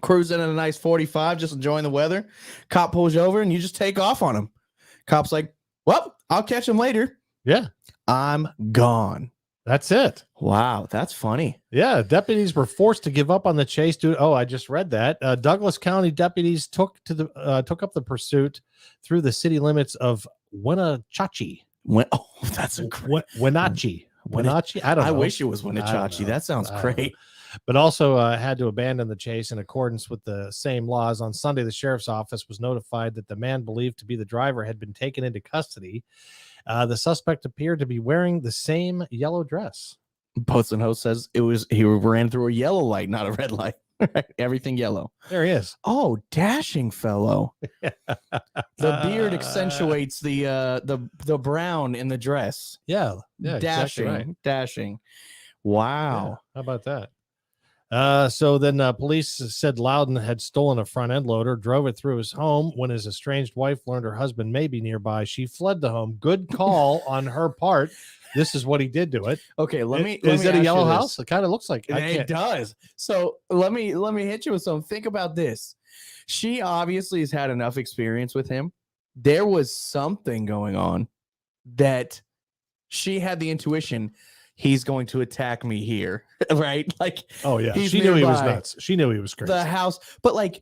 cruising at a nice 45, just enjoying the weather. Cop pulls you over and you just take off on him. Cop's like, well, I'll catch him later. Yeah, I'm gone. that's it. Wow, that's funny. Yeah, deputies were forced to give up on the chase. I just read that. Douglas County deputies took up the pursuit through the city limits of Wenatchee. That's a great. Wenatchee. Wenatchee. I don't know. I wish it was I don't Wenatchee. know. That sounds I don't know. great. But also had to abandon the chase in accordance with the same laws. On Sunday, the sheriff's office was notified that the man believed to be the driver had been taken into custody. The suspect appeared to be wearing the same yellow dress. Boatswain Host says he ran through a yellow light, not a red light. Everything yellow. There he is. Oh, dashing fellow. The beard accentuates the brown in the dress. Yeah, Dashing, exactly right. dashing. Yeah, Wow. how about that? So then police said Loudon had stolen a front end loader, drove it through his home. When his estranged wife learned her husband may be nearby, she fled the home. Good call on her part. This is what he did to it. Okay, let me. Is it a ask yellow you this. house? It kind of looks like It does. So let me hit you with something. Think about this. She obviously has had enough experience with him. There was something going on that she had the intuition he's going to attack me here, right? Like, Oh yeah, he's she knew he was nearby. nuts. She knew he was crazy. the house, but like,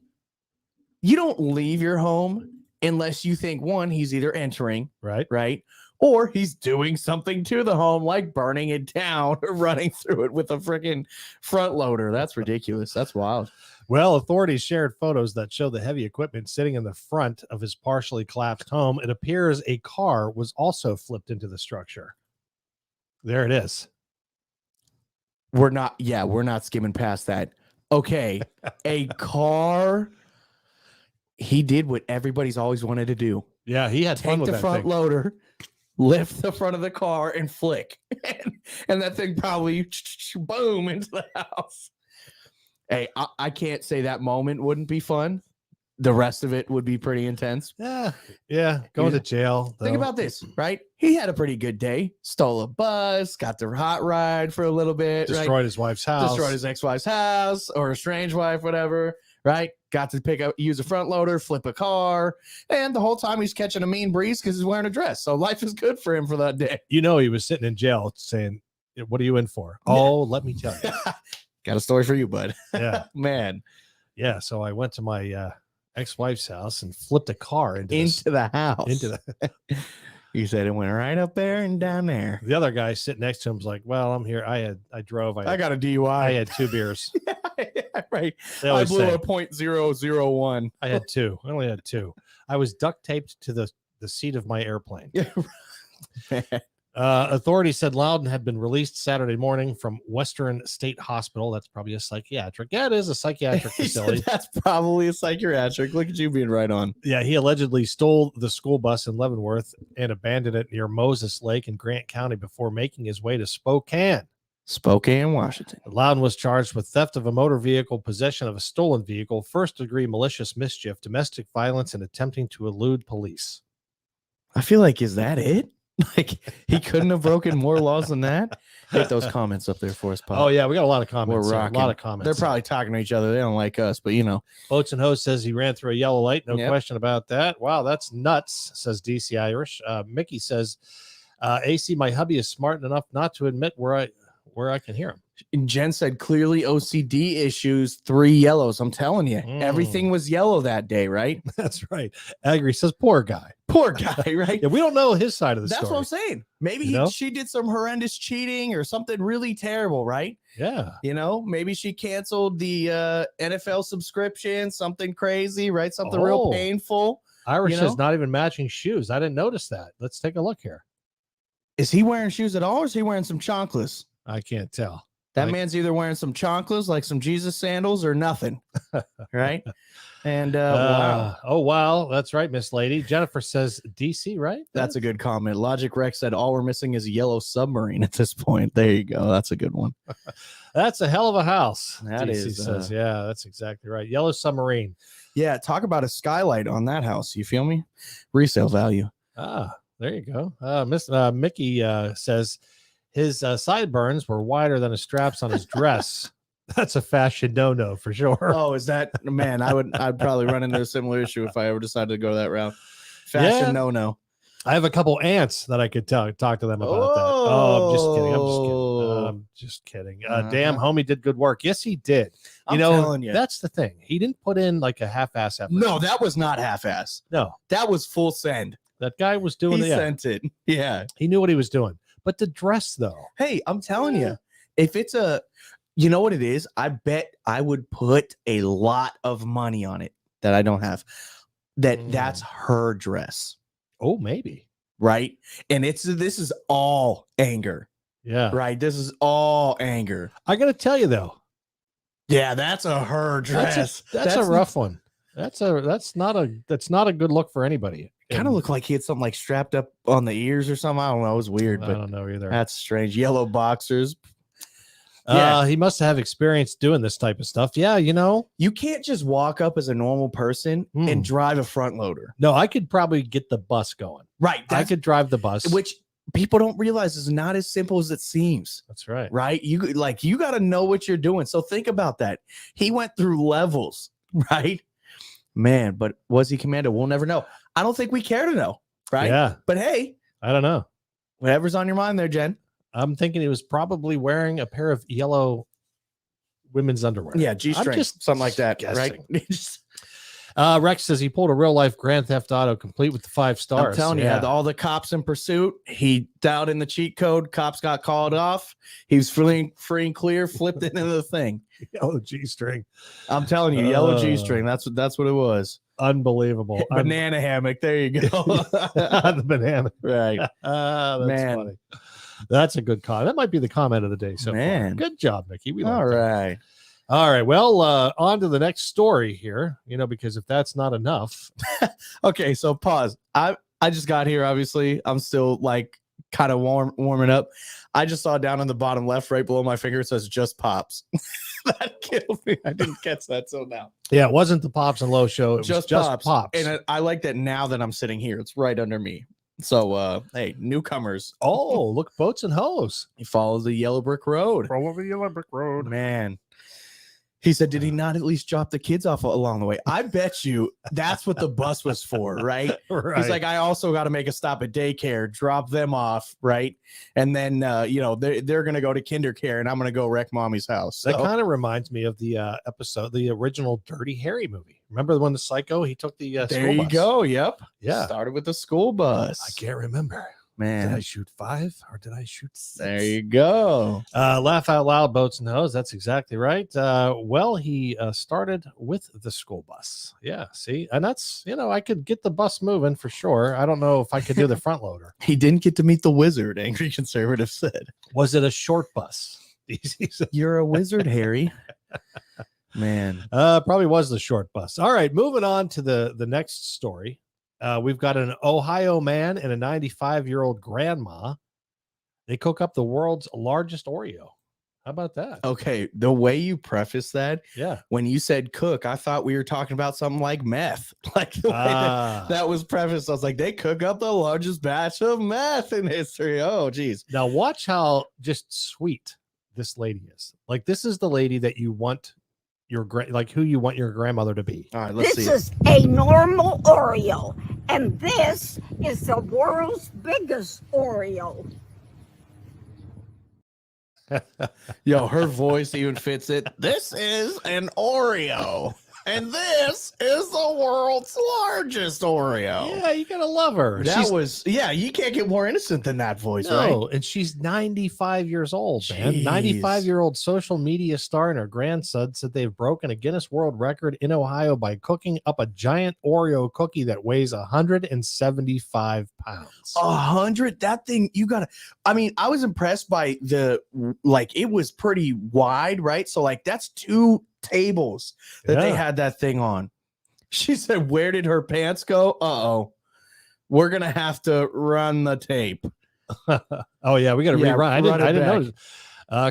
you don't leave your home unless you think one, he's either entering, right? right? Or he's doing something to the home, like burning it down or running through it with a freaking front loader. That's ridiculous. That's wild. Well, authorities shared photos that show the heavy equipment sitting in the front of his partially collapsed home. It appears a car was also flipped into the structure. There it is. We're not skimming past that. Okay, a car. He did what everybody's always wanted to do. Yeah, he had fun Take with the that front thing. loader, lift the front of the car, and flick. and that thing probably boom into the house. Hey, I can't say that moment wouldn't be fun. The rest of it would be pretty intense. Yeah, going Yeah. to jail. Think though. about this, right? He had a pretty good day. Stole a bus, got the hot ride for a little bit, right? Destroyed his wife's house. Destroyed his ex-wife's house or a strange wife, whatever, right? Got to use a front loader, flip a car, and the whole time he's catching a mean breeze because he's wearing a dress. So life is good for him for that day. You know, he was sitting in jail saying, "What are you in for?" Yeah. Oh, let me tell you. Got a story for you, bud. Yeah, Man, yeah. So I went to my ex-wife's house and flipped a car into the house. into the. You said it went right up there and down there. The other guy sitting next to him was like, "Well, I'm here. I drove. I got a I DUI. had 2 beers. Right. They I always blew say, a .001. I had 2. I only had 2. I was duct taped to the seat of my airplane." Authorities said Loudon had been released Saturday morning from Western State Hospital. That's probably a psychiatric. Yeah, it is a psychiatric He said facility. that's probably a psychiatric. Look at you being right on. Yeah, he allegedly stole the school bus in Leavenworth and abandoned it near Moses Lake in Grant County before making his way to Spokane. Spokane, Washington. Loudon was charged with theft of a motor vehicle, possession of a stolen vehicle, first-degree malicious mischief, domestic violence, and attempting to elude police. I feel like, is that it? Like, he couldn't have broken more laws than that? Hit those comments up there for us, Pop. Oh, yeah, we got a lot of comments. We're here, rocking. A lot of comments. They're probably talking to each other. They don't like us, but Boats and Hose says he ran through a yellow light. No Yep. question about that. Wow, that's nuts, says DC Irish. Mickey says, AC, my hubby is smart enough not to admit where I can hear him. And Jen said clearly OCD issues, 3 yellows. I'm telling you, everything was yellow that day, right? That's right. Agri says, poor guy. Poor guy, right? Yeah, we don't know his side of the That's story. what I'm saying. Maybe You know? she did some horrendous cheating or something really terrible, right? Yeah. Maybe she canceled the NFL subscription, something crazy, right? Something real Oh. painful. Irish You says know? not even matching shoes. I didn't notice that. Let's take a look here. Is he wearing shoes at all, or is he wearing some chanclas? I can't tell. That Like- man's either wearing some chanclas, like some Jesus sandals, or nothing. Right? And wow. Oh wow, that's right, Miss Lady. Jennifer says DC, right? That's a good comment. Logic Rex said all we're missing is a yellow submarine at this point. There you go. That's a good one. That's a hell of a house. That DC is, says, yeah, that's exactly right. Yellow submarine. Yeah, talk about a skylight on that house. You feel me? Resale value. There you go. Miss Mickey says his sideburns were wider than the straps on his dress. That's a fashion no for sure. Oh, is that man? I'd probably run into a similar issue if I ever decided to go that route. Fashion Yeah. no. I have a couple aunts that I could talk to them about that. Oh, I'm just kidding. Damn, homie did good work. Yes, he did. I'm telling you. That's the thing. He didn't put in like a half-ass effort. No, that was not half-ass. No, That was full send. that guy was doing He it. sent it. Yeah. He knew what he was doing. But the dress, though. Hey, I'm telling you, if it's you know what it is? I bet I would put a lot of money on it that I don't have. That's her dress, Oh, maybe. right? And this is all anger, Yeah. right? This is all anger. I got to tell you, though. Yeah, that's a her dress. That's a rough one. That's not a good look for anybody. Kind of looked like he had something like strapped up on the ears or something. I don't know. It was weird, I but don't know either. that's strange. Yellow boxers. Yeah. He must have experience doing this type of stuff. Yeah, You can't just walk up as a normal person and drive a front loader. No, I could probably get the bus going. Right. I could drive the bus. Which people don't realize is not as simple as it seems. That's right. Right. You got to know what you're doing. So think about that. He went through levels, right? Man, but was he commander? We'll never know. I don't think we care to know. Right. Yeah. But hey, I don't know. whatever's on your mind there, Jen. I'm thinking he was probably wearing a pair of yellow women's underwear. Yeah. I'm G-string, just something like that. Right. Rex says he pulled a real life Grand Theft Auto complete with the 5 stars. I'm telling you, had all the cops in pursuit. He dialed in the cheat code. Cops got called off. He was free and clear, flipped it into the thing. yellow G-string. I'm telling you, yellow G-string. That's what it was. Unbelievable. Banana hammock. There you go. The banana. Right. That's Man. funny. That's a good comment. That might be the comment of the day. So Man. far. Good job, Mickey. We All like that. right. All right. Well, on to the next story here, because if that's not enough, Okay, so pause. I just got here. Obviously, I'm still like kind of warming up. I just saw down on the bottom left, right below my finger, it says "Just Pops." That killed me. I didn't catch that till now. yeah, it wasn't the Pops and Low show. It was just Pops. And I like that now that I'm sitting here. It's right under me. So, hey, newcomers, oh, look, Boats and Hose. he follows the yellow brick road. Roll over the yellow brick road. Man. He said, did he not at least drop the kids off along the way? I bet you that's what the bus was for, right? Right. He's like, I also got to make a stop at daycare, drop them off, right? And then, they're going to go to kindercare and I'm going to go wreck mommy's house. That So, kind of reminds me of the episode, the original Dirty Harry movie. Remember when the Psycho, he took the there school you bus? go. Yep. Yeah. Started with the school bus. I can't remember. Did I Man, shoot 5 or did I shoot 6? there you go. Laugh out loud, Boats and Hose. That's exactly right. He started with the school bus. Yeah, see, and that's I could get the bus moving for sure. I don't know if I could do the front loader. He didn't get to meet the wizard, Angry Conservative said. Was it a short bus? You're a wizard, Harry. Man. Probably was the short bus. All right, moving on to the next story. We've got an Ohio man and a 95-year-old grandma. They cook up the world's largest Oreo. How about that? Okay, the way you preface that, Yeah. when you said cook, I thought we were talking about something like meth. Like the way that was prefaced, I was like, they cook up the largest batch of meth in history. Oh, geez. Now watch how just sweet this lady is. Like this is the lady that you want who you want your grandmother to be. All right, let's This see. is a normal Oreo, and this is the world's biggest Oreo. Yo, her voice even fits it. This is an Oreo. And this is the world's largest Oreo. Yeah, you gotta love her. You can't get more innocent than that voice, right? No, and she's 95 years old, man. Jeez. 95-year-old social media star and her grandson said they've broken a Guinness World Record in Ohio by cooking up a giant Oreo cookie that weighs 175 pounds. 100. That thing, I mean, I was impressed by it was pretty wide, right? So like that's 2 tables that they had that thing on. She said, where did her pants go? We're gonna have to run the tape. Oh yeah, we gotta rerun. I didn't back. notice.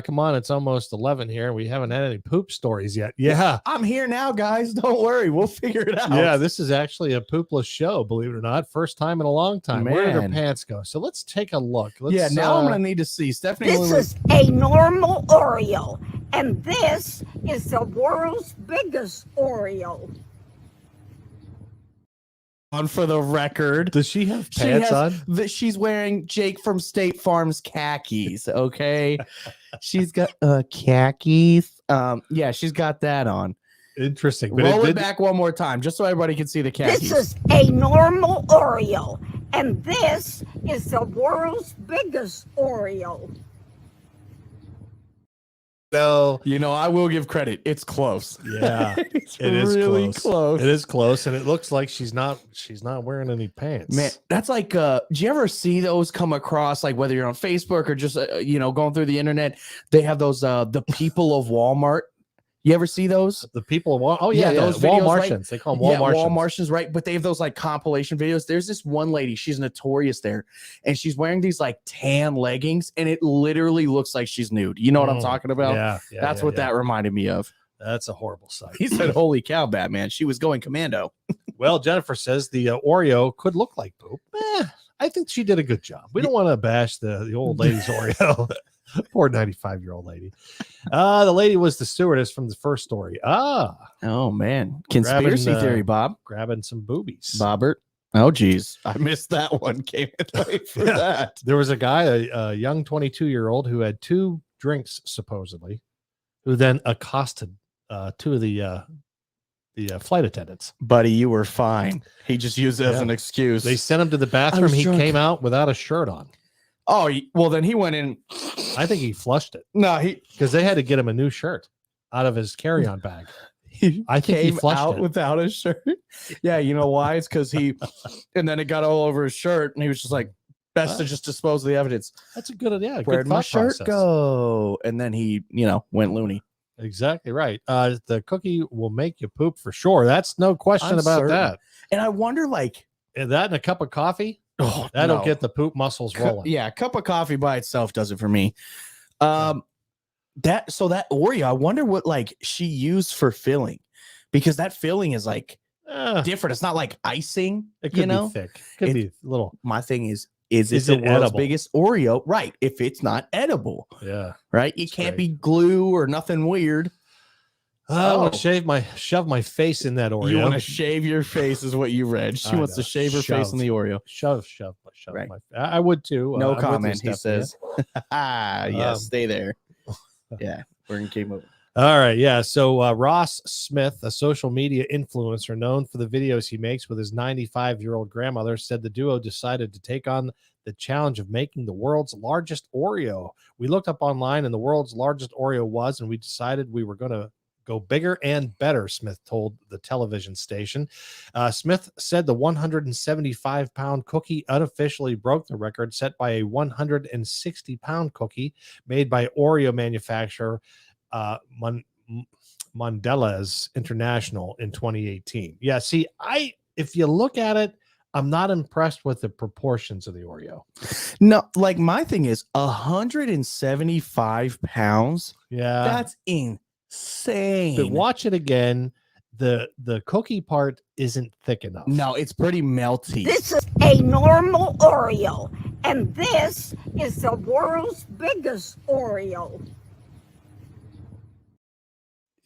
Come on, it's almost 11 here. We haven't had any poop stories yet. Yeah. I'm here now, guys. Don't worry, we'll figure it out. Yeah, this is actually a poopless show, believe it or not. First time in a long time. Where did her Man. pants go? So let's take a look. Now I'm gonna need to see Stephanie. This is a normal Oreo, and this is the world's biggest Oreo. on for the record. Does she have pants on? She's wearing Jake from State Farm's khakis. Okay, she's got khakis. Yeah, she's got that on. Interesting. But Roll it back one more time, just so everybody can see the khakis. This is a normal Oreo, and this is the world's biggest Oreo. No, You know, I will give credit. It's close. yeah, It's it is really close. It is close, and it looks like she's not wearing any pants. Man, that's like, do you ever see those come across, like whether you're on Facebook or just, going through the internet? They have those, the people of Walmart. You ever see those? The people of Wall. Oh yeah, Yeah, those those Wall videos, Martians. They call them Wall Yeah, Martians. Wall Martians, right? But they have those like compilation videos. There's this one lady, she's notorious there, and she's wearing these like tan leggings, and it literally looks like she's nude. You know what I'm talking about? Yeah, That's what that reminded me of. That's a horrible sight. He said, "Holy cow, Batman!" She was going commando. Well, Jennifer says the Oreo could look like poop. I think she did a good job. We don't want to bash the old lady's Oreo. Poor 95-year-old lady. The lady was the stewardess from the first story. Oh man, conspiracy theory, Bob. Grabbing some boobies. Bobbert. Oh geez, I missed that one. Came in late for that. There was a guy, a young 22-year-old, who had 2 drinks supposedly, who then accosted 2 of the flight attendants. Buddy, you were fine. He just used it as an excuse. They sent him to the bathroom. He drunk. came out without a shirt on. Oh well, then he went in. I think he flushed it No, he because they had to get him a new shirt out of his carry-on bag. I think he came flushed out it. without his shirt. Yeah, you know why? It's because and then it got all over his shirt, and he was just like, best to just dispose of the evidence. That's a good, yeah. Where'd Good my thought shirt process. go? And then he, went loony. Exactly right. The cookie will make you poop for sure. That's no question I'm about certain. that. And I wonder, like, And that and a cup of coffee, oh, that'll no. get the poop muscles rolling. Yeah, a cup of coffee by itself does it for me. That Oreo, I wonder what like she used for filling, because that filling is like different. It's not like icing. It could be thick. Could be a little. My thing is Is it it the world's edible? biggest Oreo? Right. If it's not edible, Yeah. right? It That's can't great. be glue or nothing weird. I want Oh. to shove my face in that Oreo. You want to shave your face, is what you read. She I wants to know. shave her face in the Oreo. shove Right. I would too. No I'm with you, comment. He Stephanie. says, yes, Um, stay there. Yeah, we're going to keep moving. All right, yeah. So Ross Smith, a social media influencer known for the videos he makes with his 95-year-old grandmother, said the duo decided to take on the challenge of making the world's largest Oreo. We looked up online, and the world's largest Oreo was, and we decided we were going to go bigger and better, Smith told the television station. Smith said the 175-pound cookie unofficially broke the record set by a 160-pound cookie made by Oreo manufacturer Mondelez International in 2018. Yeah, see, if you look at it, I'm not impressed with the proportions of the Oreo. No, like my thing is 175 pounds. Yeah, That's insane. but watch it again. The cookie part isn't thick enough. No, it's pretty melty. This is a normal Oreo, and this is the world's biggest Oreo.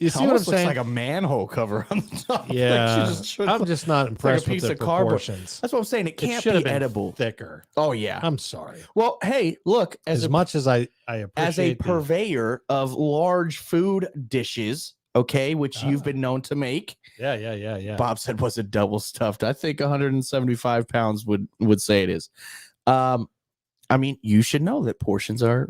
You It see what I'm almost looks saying? like a manhole cover on the top. Like, Yeah, she just should I'm look- just not like a impressed with piece the of cardboard. proportions. That's what I'm saying. It It can't should have be been edible. thicker. Oh yeah. I'm sorry. Well, hey, look, As as much as I a appreciate the- purveyor of large food dishes, okay, which you've been known to make. Yeah. Bob said, was it double stuffed? I think 175 pounds would say it is. I mean, you should know that proportions are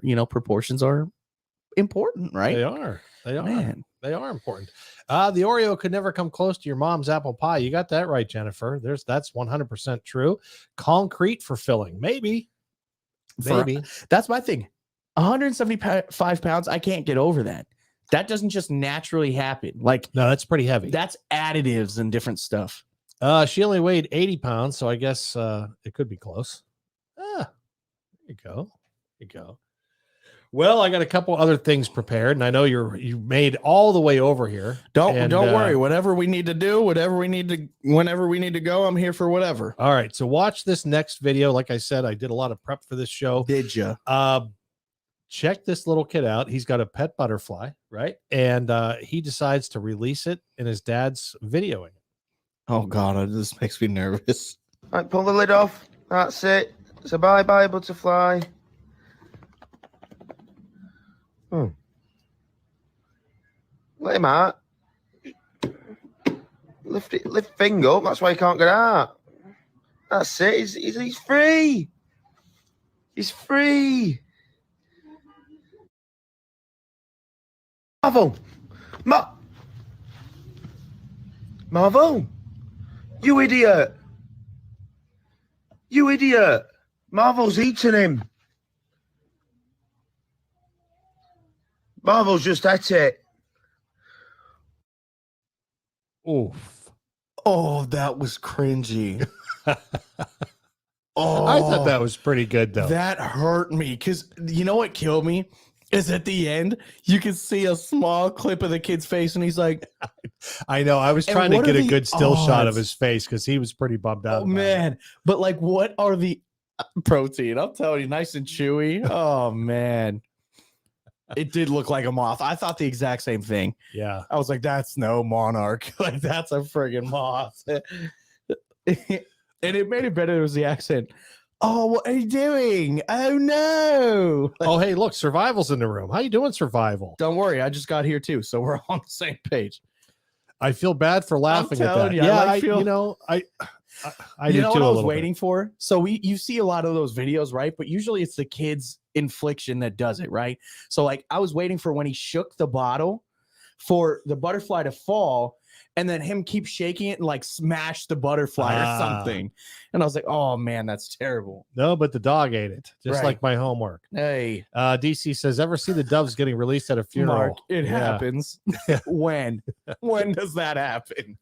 important, right? They are. Man. They are important. The Oreo could never come close to your mom's apple pie. You got that right, Jennifer. That's 100% true. Concrete for filling. Maybe. That's my thing. 175 pounds. I can't get over that. That doesn't just naturally happen. Like, No, that's pretty heavy. that's additives and different stuff. She only weighed 80 pounds, so I guess it could be close. There you go. Well, I got a couple other things prepared, and I know you made all the way over here. Don't worry. Whatever we need to do, whenever we need to go, I'm here for whatever. All right, so watch this next video. Like I said, I did a lot of prep for this show. Did you? Check this little kid out. He's got a pet butterfly, right? And he decides to release it, and his dad's videoing it. Oh God, this makes me nervous. Right, pull the lid off. That's it. So bye, butterfly. Let him out. Lift finger up. That's why he can't get out. That's it. He's free. He's free. Marvel. Marvel. You idiot. You idiot. Marvel's eating him. Marvel's just ate it. Oof. Oh, that was cringy. Oh, I thought that was pretty good, though. That hurt me because you know what killed me is at the end you can see a small clip of the kid's face and he's like, I know. I was And trying to what get are a the good still shot of odds? his face because he was pretty bummed out. oh about it. man, but like, what are the protein? I'm telling you, nice and chewy. Oh man, it did look like a moth. I thought the exact same thing. Yeah. I was like, that's no monarch. Like, that's a friggin' moth. And it made it better. It was the accent. Oh, what are you doing? Oh no. Oh, hey, look, Survival's in the room. How you doing, Survival? Don't worry, I just got here too, so we're on the same page. I feel bad for laughing at that. telling you, I Yeah, like I feel- you know, I You do know too what I a was little waiting for? So you see a lot of those videos, right? But usually it's the kid's infliction that does it, right? So like I was waiting for when he shook the bottle for the butterfly to fall and then him keep shaking it and like smash the butterfly or something. And I was like, oh man, that's terrible. No, but the dog ate it, just Right. like my homework. Hey, DC says, ever see the doves getting released at a funeral? Mark, it Yeah. happens. When? When does that happen?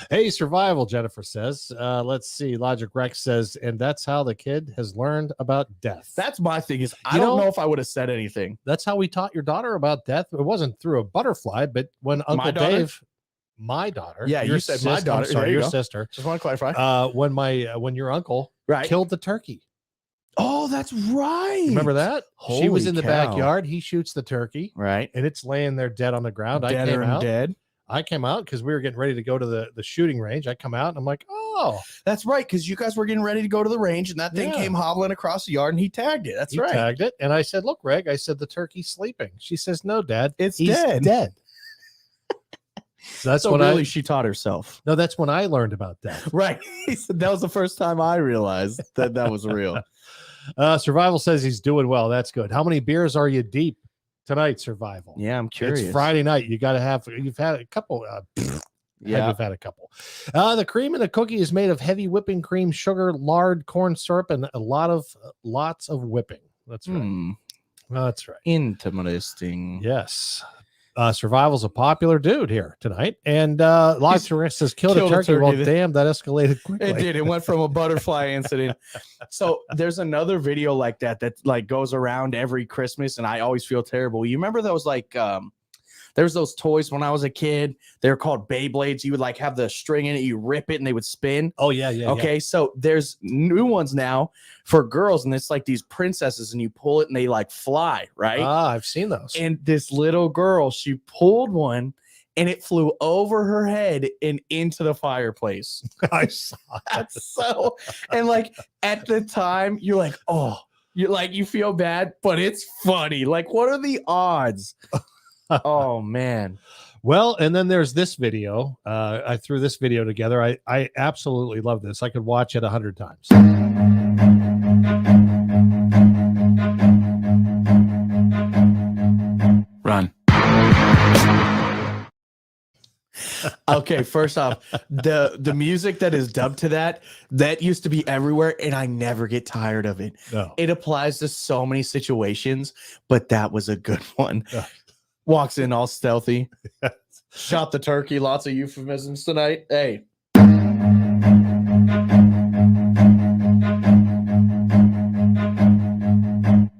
Hey, Survival, Jennifer says. Let's see. Logic Rex says, and that's how the kid has learned about death. That's my thing is I You don't know- know if I would have said anything. That's how we taught your daughter about death. It wasn't through a butterfly, but when Uncle daughter? Dave, my daughter, Yeah, you your said my sis- I'm daughter. sorry, There you your go. sister. Just want to clarify. When your uncle Right. killed the turkey. Oh, that's right. Remember that? She was Holy in the cow. backyard. He shoots the turkey, Right. and it's laying there dead on the ground. Dead I came or out. dead. I came out because we were getting ready to go to the shooting range. I come out and I'm like, oh, That's right, because you guys were getting ready to go to the range, and that thing Yeah. came hobbling across the yard, and he tagged it. That's he right. tagged it. And I said, look, Greg, I said, the turkey's sleeping. She says, no, Dad, It's he's dead. dead. So that's so when really, she taught herself. no, that's when I learned about death. Right. He said that was the first time I realized that that was real. Survival says he's doing well. That's good. How many beers are you deep tonight, Survival? Yeah, I'm curious. It's Friday night. You've had a couple. Yeah. You've had a couple. The cream in the cookie is made of heavy whipping cream, sugar, lard, corn syrup, and lots of whipping. That's right. Hmm. That's right. Interesting. Yes. Survival's a popular dude here tonight. And Logic says killed a turkey. Well, turkey. damn, that escalated quickly. It did. It went from a butterfly incident. So there's another video like that like goes around every Christmas, and I always feel terrible. You remember those like there's those toys when I was a kid. They're called Beyblades. You would like have the string in it, you rip it, and they would spin. Oh, yeah. Okay, so there's new ones now for girls, and it's like these princesses, and you pull it, and they like fly, right? I've seen those. And this little girl, she pulled one, and it flew over her head and into the fireplace. I saw That's so, and like at the time, you're like, oh, you feel bad, but it's funny. Like, what are the odds Oh man. Well, and then there's this video. I threw this video together. I absolutely love this. I could watch it 100 times. Run. Okay, first off, the music that is dubbed to that used to be everywhere, and I never get tired of it. No. It applies to so many situations, but that was a good one. Yeah. Walks in all stealthy. Shot the turkey. Lots of euphemisms tonight. Hey.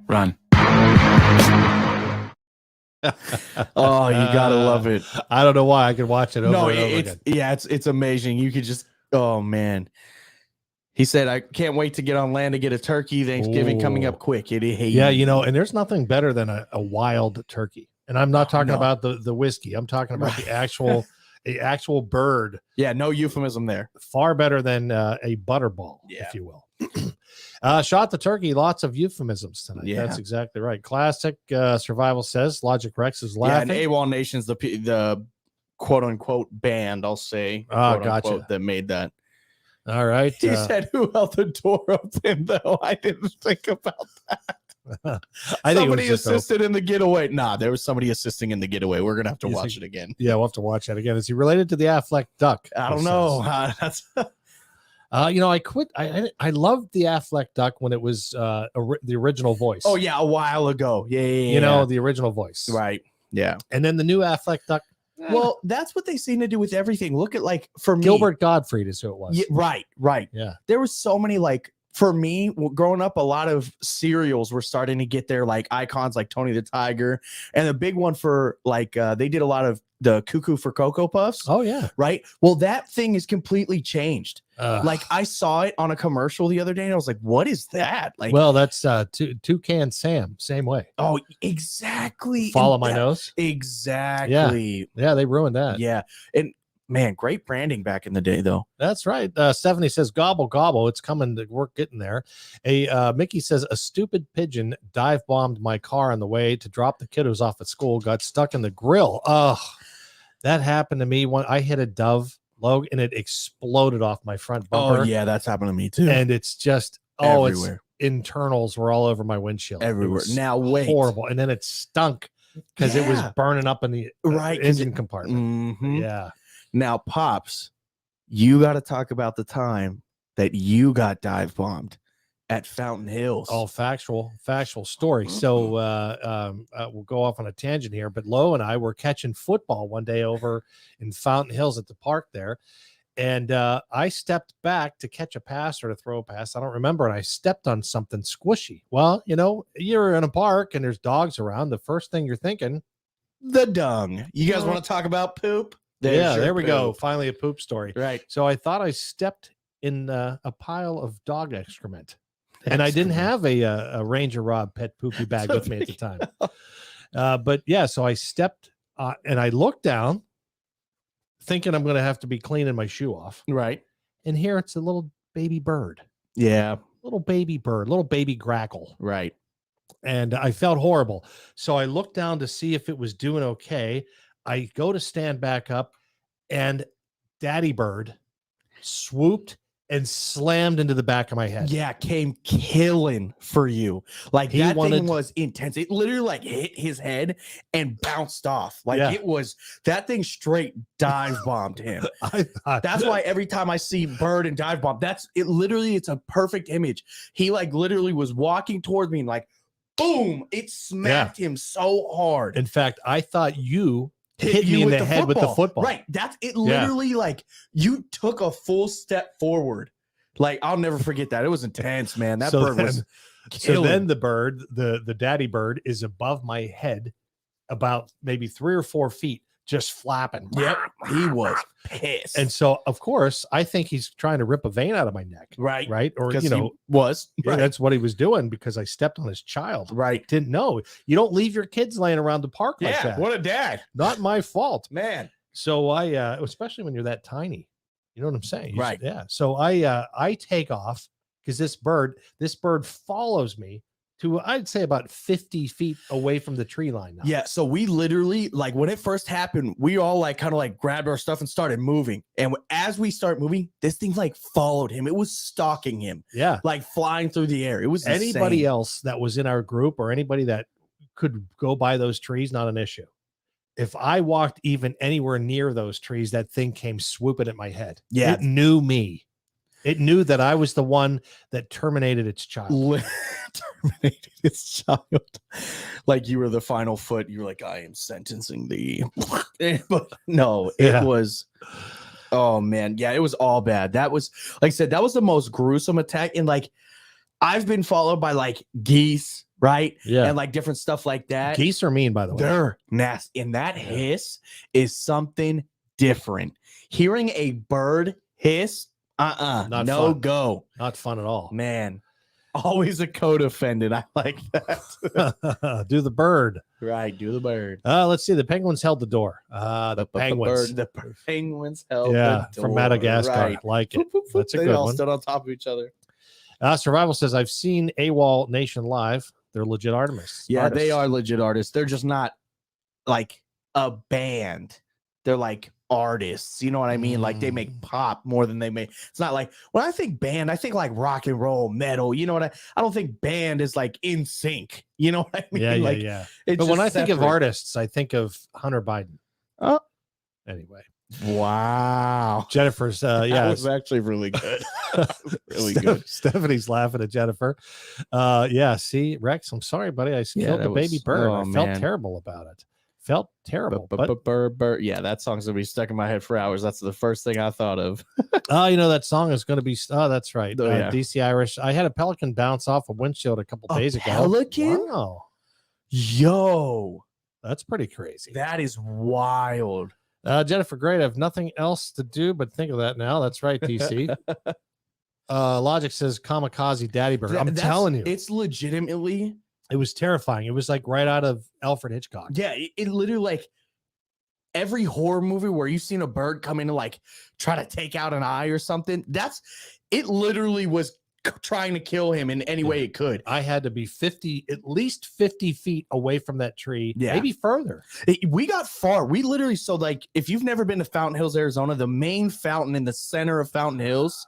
Run. Oh, you gotta love it. I don't know why I could watch it over No, and over it's again. it's amazing. You could just oh man. He said, I can't wait to get on land to get a turkey. Thanksgiving coming up Ooh. quick. Yeah, you know, and there's nothing better than a wild turkey. And I'm not talking No. about the whiskey. I'm talking about the actual bird. Yeah, no euphemism there. Far better than a butterball, Yeah. if you will. Shot the turkey. Lots of euphemisms tonight. Yeah. That's exactly right. Classic Survival says Logic Rex is Yeah, and laughing. AWOL Nation's the quote unquote band, I'll say. Oh, quote, gotcha. unquote, that made that. All right. He said, who held the door open, though? I didn't think about I think somebody it was just assisted in the getaway. Nah, there was somebody assisting in the getaway. We're gonna have to You watch think- it again. yeah, we'll have to watch that again. Is he related to the Affleck duck? I It don't know. says. That's You know, I quit. I loved the Affleck duck when it was the original voice. oh yeah, a while ago. Yeah, you know, the original voice. right. Yeah. And then the new Affleck duck. Well, that's what they seem to do with everything. Look at like for me, Gilbert Gottfried is who it was. Yeah, right. Yeah. There was so many like for me growing up, a lot of serials were starting to get their like icons like Tony the Tiger, and the big one for like they did a lot of the Cuckoo for Cocoa Puffs. Oh yeah. Right. Well, that thing is completely changed. Ugh. Like I saw it on a commercial the other day, and I was like, "What is that?" Like, Well, that's Toucan Sam. Same way. oh, exactly. Follow And my that- nose. Exactly. Yeah, they ruined that. Yeah. And man, great branding back in the day, though. That's right. Stephanie says, "Gobble gobble." It's coming. We're getting there. Mickey says, "A stupid pigeon dive bombed my car on the way to drop the kiddos off at school. Got stuck in the grill. Oh, that happened to me when I hit a dove log and it exploded off my front bumper. Oh yeah, that's happened to me too. And it's just Everywhere. it's internals were all over my windshield. It Everywhere. was Now wait. horrible. And then it stunk because it was Yeah. burning up in the Right, 'cause engine compartment. Mhm. Yeah. Now, Pops, you got to talk about the time that you got dive bombed at Fountain Hills. All factual story. So we'll go off on a tangent here, but Lo and I were catching football one day over in Fountain Hills at the park there. And I stepped back to catch a pass or to throw a pass. I don't remember. And I stepped on something squishy. Well, you know, you're in a park and there's dogs around. The first thing you're thinking, The dung. You guys want to talk about poop? There's yeah, your there we go. poop. Finally a poop story. Right. So I thought I stepped in a pile of dog excrement. And I didn't Excrement. have a Ranger Rob pet poopy bag with me at the time. But yeah, so I stepped and I looked down thinking I'm going to have to be cleaning my shoe off. Right. And here it's a little baby bird, Yeah. little baby grackle. Right. And I felt horrible. So I looked down to see if it was doing okay. I go to stand back up and Daddy Bird swooped and slammed into the back of my head. Yeah, came killing for you. Like He that wanted- thing was intense. It literally like hit his head and bounced off. Like Yeah. it was that thing straight dive bombed him. I thought That's why every time I see Bird and dive bomb, that's it. Literally, it's a perfect image. He like literally was walking towards me and like, boom! It smacked him so hard. in fact, I thought you hit me you in with the head with the football. Right. That's it. Literally, like you took a full step forward. Like I'll never forget that. It was intense, man. That So bird was. So killing. then the bird, the daddy bird, is above my head about maybe 3 or 4 feet, just flapping. Yep, he was pissed. And so, of course, I think he's trying to rip a vein out of my neck. right, Right. Or, because you know, he was yeah, right. that's what he was doing because I stepped on his child. right. Didn't know. You don't leave your kids laying around the park like Yeah, that. what a dad, Not my fault. man. So I, especially when you're that tiny, you know what I'm saying? You Right. should- yeah. So I take off because this bird follows me to, I'd say, about 50 feet away from the tree line now. Yeah, so we literally, like, when it first happened, we all like kind of like grabbed our stuff and started moving. And as we start moving, this thing like followed him. It was stalking him, Yeah. like flying through the air. It was Anybody insane. else that was in our group or anybody that could go by those trees, not an issue. If I walked even anywhere near those trees, that thing came swooping at my head. Yeah. It knew me. It knew that I was the one that terminated its child. Terminated its child. Like you were the final foot. You were like, I am sentencing thee. But no, it Yeah. was. Oh man, yeah, it was all bad. That was, like I said, that was the most gruesome attack. And like, I've been followed by like geese, right? Yeah. And like different stuff like that. Geese are mean, by the way. They're nasty. And that hiss is something different. Hearing a bird hiss, Not no fun. go. Not fun at all. Man, always a co-defendant. I like that. Do the bird. Right, do the bird. Let's see. The Penguins held the door. The Penguins. The penguins held Yeah, the from door. Madagascar. Right. Like it. Whoop, whoop, whoop. That's a They good all one. stood on top of each other. Survival says, I've seen AWOL Nation live. They're legit artists. Yeah, they are legit artists. They're just not like a band. They're like artists. You know what I mean? Like they make pop more than they make. It's not like when I think band, I think like rock and roll, metal. You know what I don't think band is like in sync. You know what I mean? Yeah, yeah, like, yeah. it's But when I just think of separate. artists, I think of Hunter Biden. Oh. Anyway. Wow. Jennifer's, That yeah. was actually really good. Really good. Stephanie's laughing at Jennifer. Yeah, see, Rex, I'm sorry, buddy. I Yeah, killed that the baby was- bird. oh, I felt man. terrible about it. Felt terrible. But Yeah, that song's gonna be stuck in my head for hours. That's the first thing I thought of. you know, that song is going to be, that's right. Oh, yeah. DC Irish. I had a pelican bounce off a windshield a couple A days ago. pelican? Wow. Yo, That's pretty crazy. that is wild. Jennifer, great. I have nothing else to do but think of that now. That's right, DC. Logic says kamikaze daddy bird. I'm That's- telling you, it's legitimately. it was terrifying. It was like right out of Alfred Hitchcock. Yeah, it literally like every horror movie where you've seen a bird come in and like try to take out an eye or something. It literally was trying to kill him in any way it could. I had to be at least 50 feet away from that tree, Yeah. maybe further. We got far. We literally, so like, if you've never been to Fountain Hills, Arizona, the main fountain in the center of Fountain Hills,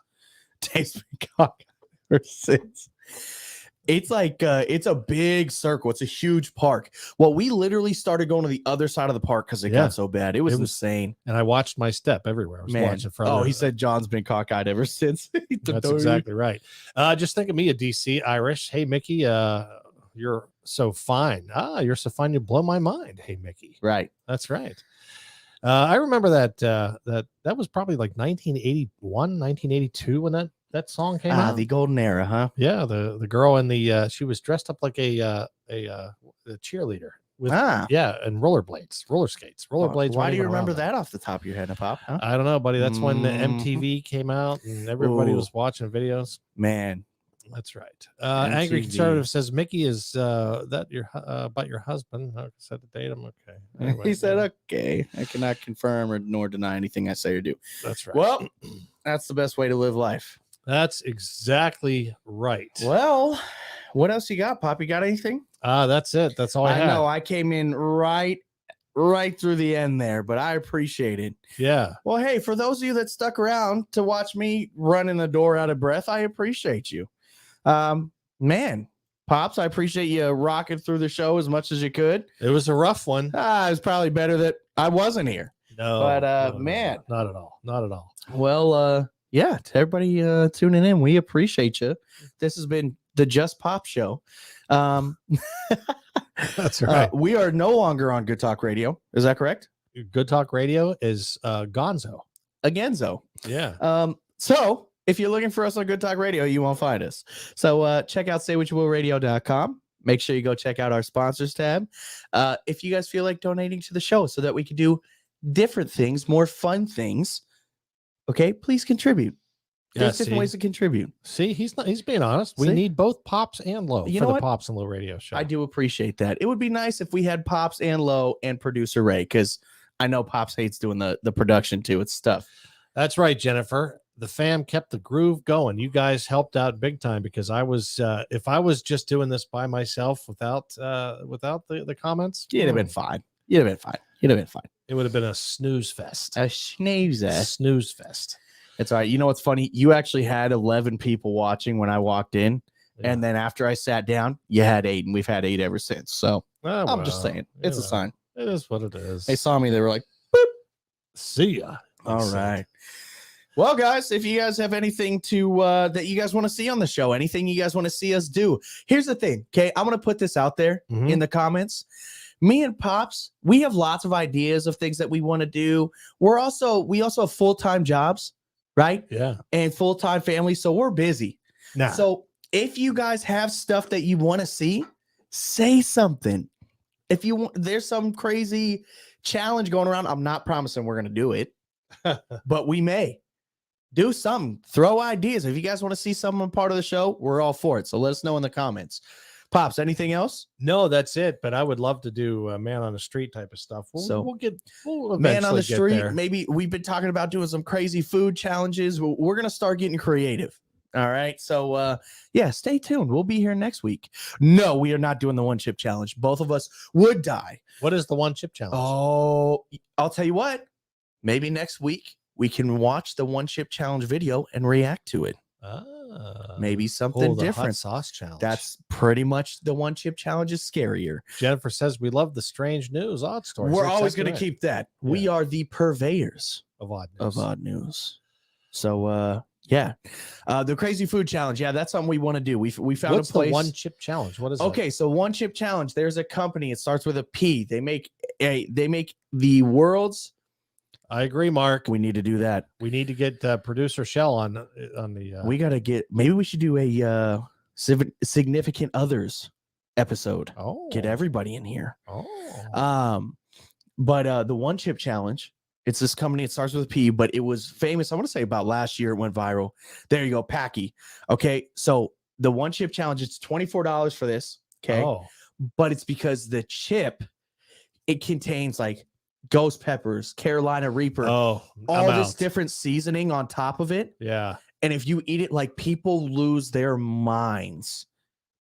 Dave's been cockeyed ever since. It's like, it's a big circle. It's a huge park. Well, we literally started going to the other side of the park because it Yeah. got so bad. It was It was- insane. And I watched my step everywhere. I was Man. watching from Oh, he said John's been cockeyed ever since. that's exactly right. Just think of me, a DC Irish. Hey, Mickey, you're so fine. You're so fine. You blow my mind. Hey, Mickey. right. That's right. I remember that was probably like 1981, 1982 when that song came out. The golden era, huh? Yeah, the girl in the she was dressed up like a cheerleader with and roller skates. Rollerblades. Why weren't do you even remember around then. that off the top of your head, Pop? Huh? I don't know, buddy. That's when the Mhm. MTV came out and everybody Ooh. was watching videos. Man, That's right. Angry MTV. Conservative says Mickey is that your about your husband. I said to date him. Okay. Anyway, he said, yeah, okay, I cannot confirm or nor deny anything I say or do. that's right. Well, that's the best way to live life. That's exactly right. Well, what else you got, Pop? You got anything? That's it. That's all I had. know I came in right through the end there, but I appreciate it. Yeah. Well, hey, for those of you that stuck around to watch me run in the door out of breath, I appreciate you. Man, Pops, I appreciate you rocking through the show as much as you could. It was a rough one. It was probably better that I wasn't here. No, But, man. not at all. Not at all. Well, yeah, to everybody tuning in, we appreciate you. This has been the Just Pop Show. That's right. We are no longer on Good Talk Radio. Is that correct? Good Talk Radio is Gonzo. Againzo. Yeah. So if you're looking for us on Good Talk Radio, you won't find us. So check out saywhatchouwillradio.com. Make sure you go check out our sponsors tab. If you guys feel like donating to the show so that we can do different things, more fun things, okay, please contribute. There's different ways to contribute. See, he's being honest. We See? need both Pops and Low You for know the what? Pops and Low radio show. I do appreciate that. It would be nice if we had Pops and Low and producer Ray, because I know Pops hates doing the production too. It's tough. That's right, Jennifer. the fam kept the groove going. You guys helped out big time because I was if I was just doing this by myself without the comments, You'd have been fine. You'd have been fine. You'd have been fine. it would have been a snooze fest. A snoozer. Snooze fest. It's all right. You know what's funny? You actually had 11 people watching when I walked in. Yeah. And then after I sat down, you had 8, and we've had 8 ever since. So Oh, I'm just well, saying, it's a you know, sign. It is what it is. They saw me, they were like, See ya. all right. Well, guys, if you guys have anything to that you guys want to see on the show, anything you guys want to see us do, here's the thing. Okay, I'm gonna put this out there Mhm. in the comments. Me and Pops, we have lots of ideas of things that we want to do. We also have full-time jobs, right? Yeah. And full-time families, so we're busy. Now, So if you guys have stuff that you want to see, say something. If you want, there's some crazy challenge going around. I'm not promising we're going to do it, but we may do something. Throw ideas. If you guys want to see someone part of the show, we're all for it. So let us know in the comments. Pops, anything else? no, that's it. But I would love to do a man on the street type of stuff. So, We'll Man on the eventually get street. there. Maybe we've been talking about doing some crazy food challenges. We're going to start getting creative. All right. So, yeah, stay tuned. We'll be here next week. No, we are not doing the 1 chip challenge. Both of us would die. What is the 1 chip challenge? Oh, I'll tell you what. Maybe next week we can watch the 1 chip challenge video and react to it. Maybe something the hot different. sauce challenge. That's pretty much the 1 chip challenge is scarier. Jennifer says we love the strange news, odd stories. We're That's always exactly going to right. keep that. We are the purveyors of odd news. of odd news. So, yeah, the crazy food challenge. Yeah, that's something we want to do. We found What's a place. the 1 chip challenge? What is that? Okay, so 1 chip challenge. There's a company. It starts with a P. They make the world's. I agree, Mark. We need to do that. We need to get producer Shell on the. We got to get. Maybe we should do a significant others episode. Oh, Get everybody in here. Oh, But the 1 chip challenge. It's this company. It starts with a P, but it was famous. I want to say about last year. It went viral. There you go, Packy. Okay, so the 1 chip challenge. It's $24 for this. Okay, Oh, but it's because the chip it contains like ghost peppers, Carolina Reaper, oh, all I'm this out. different seasoning on top of it. Yeah, And if you eat it, like people lose their minds.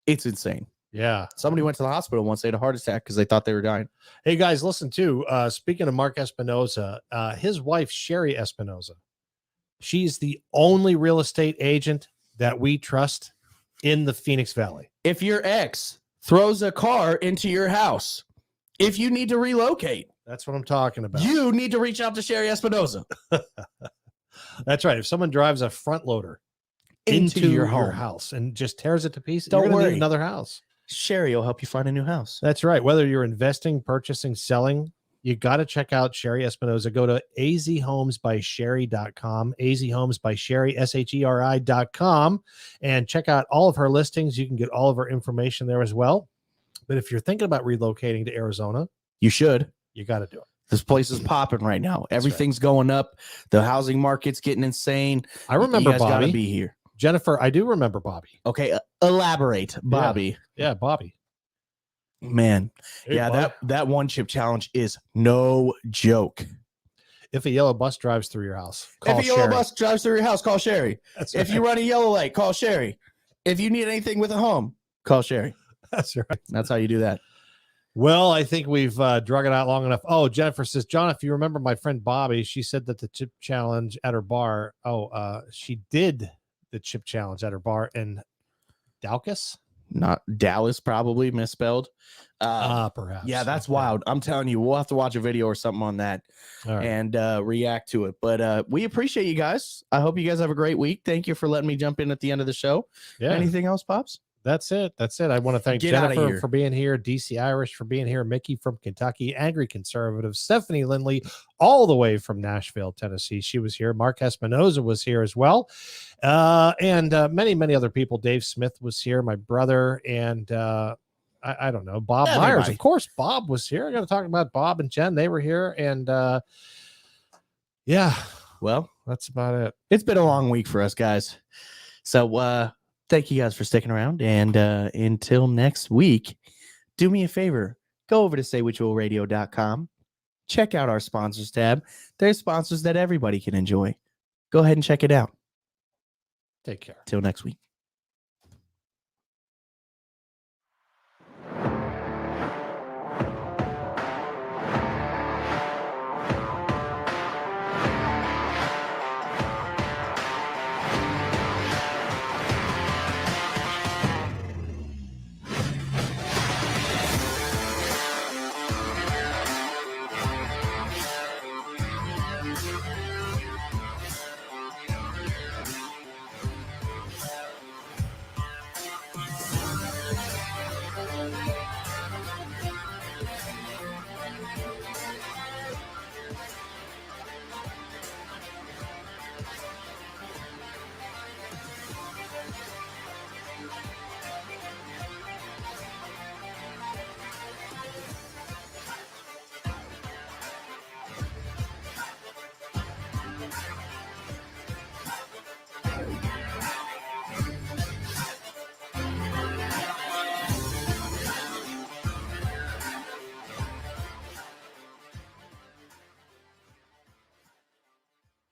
It's insane. yeah. Somebody went to the hospital once, they had a heart attack because they thought they were dying. Hey guys, listen too. Speaking of Mark Espinoza, his wife Sherry Espinoza, she's the only real estate agent that we trust in the Phoenix Valley. If your ex throws a car into your house, if you need to relocate, That's what I'm talking about. you need to reach out to Sherry Espinoza That's right. If someone drives a front loader into your home. house and just tears it to pieces, Don't you're gonna worry. need another house. Sherry will help you find a new house. That's right. Whether you're investing, purchasing, selling, you got to check out Sherry Espinoza. Go to azhomesbysherry.com, azhomesbysherry, SHERI.com, and check out all of her listings. You can get all of her information there as well. But if you're thinking about relocating to Arizona, You should. you got to do it. This place is popping right now. Everything's going up. The housing market's getting insane. I remember you guys gotta Bobby. be here. Jennifer, I do remember Bobby. Okay, elaborate, Bobby. Yeah, Bobby. Man, Hey, yeah, Bob. that 1 chip challenge is no joke. If a yellow bus drives through your house, call If a yellow Sherry. bus drives through your house, call Sherry. That's If right. you run a yellow light, call Sherry. If you need anything with a home, call Sherry. That's right. That's how you do that. Well, I think we've drug it out long enough. Oh, Jennifer says, John, if you remember my friend Bobby, she said that the chip challenge at her bar. She did the chip challenge at her bar in Daucus. Not Dallas, probably misspelled. Perhaps. Yeah, that's Okay. wild. I'm telling you, we'll have to watch a video or something on that All right. and react to it. But we appreciate you guys. I hope you guys have a great week. Thank you for letting me jump in at the end of the show. Yeah, Anything else, Pops? that's it. That's it. I want to thank Get outta Jennifer here. for being here, DC Irish for being here, Mickey from Kentucky, Angry Conservative, Stephanie Lindley, all the way from Nashville, Tennessee. She was here. Mark Espinoza was here as well. And many, many other people. Dave Smith was here, my brother, and I don't know, Bob Myers. Everybody. Of course, Bob was here. I got to talk about Bob and Jen. They were here. And yeah, Well, that's about it. it's been a long week for us, guys. So thank you guys for sticking around. And until next week, do me a favor. Go over to saywhichyouwillradio.com. Check out our sponsors tab. There's sponsors that everybody can enjoy. Go ahead and check it out. Take care. Till next week.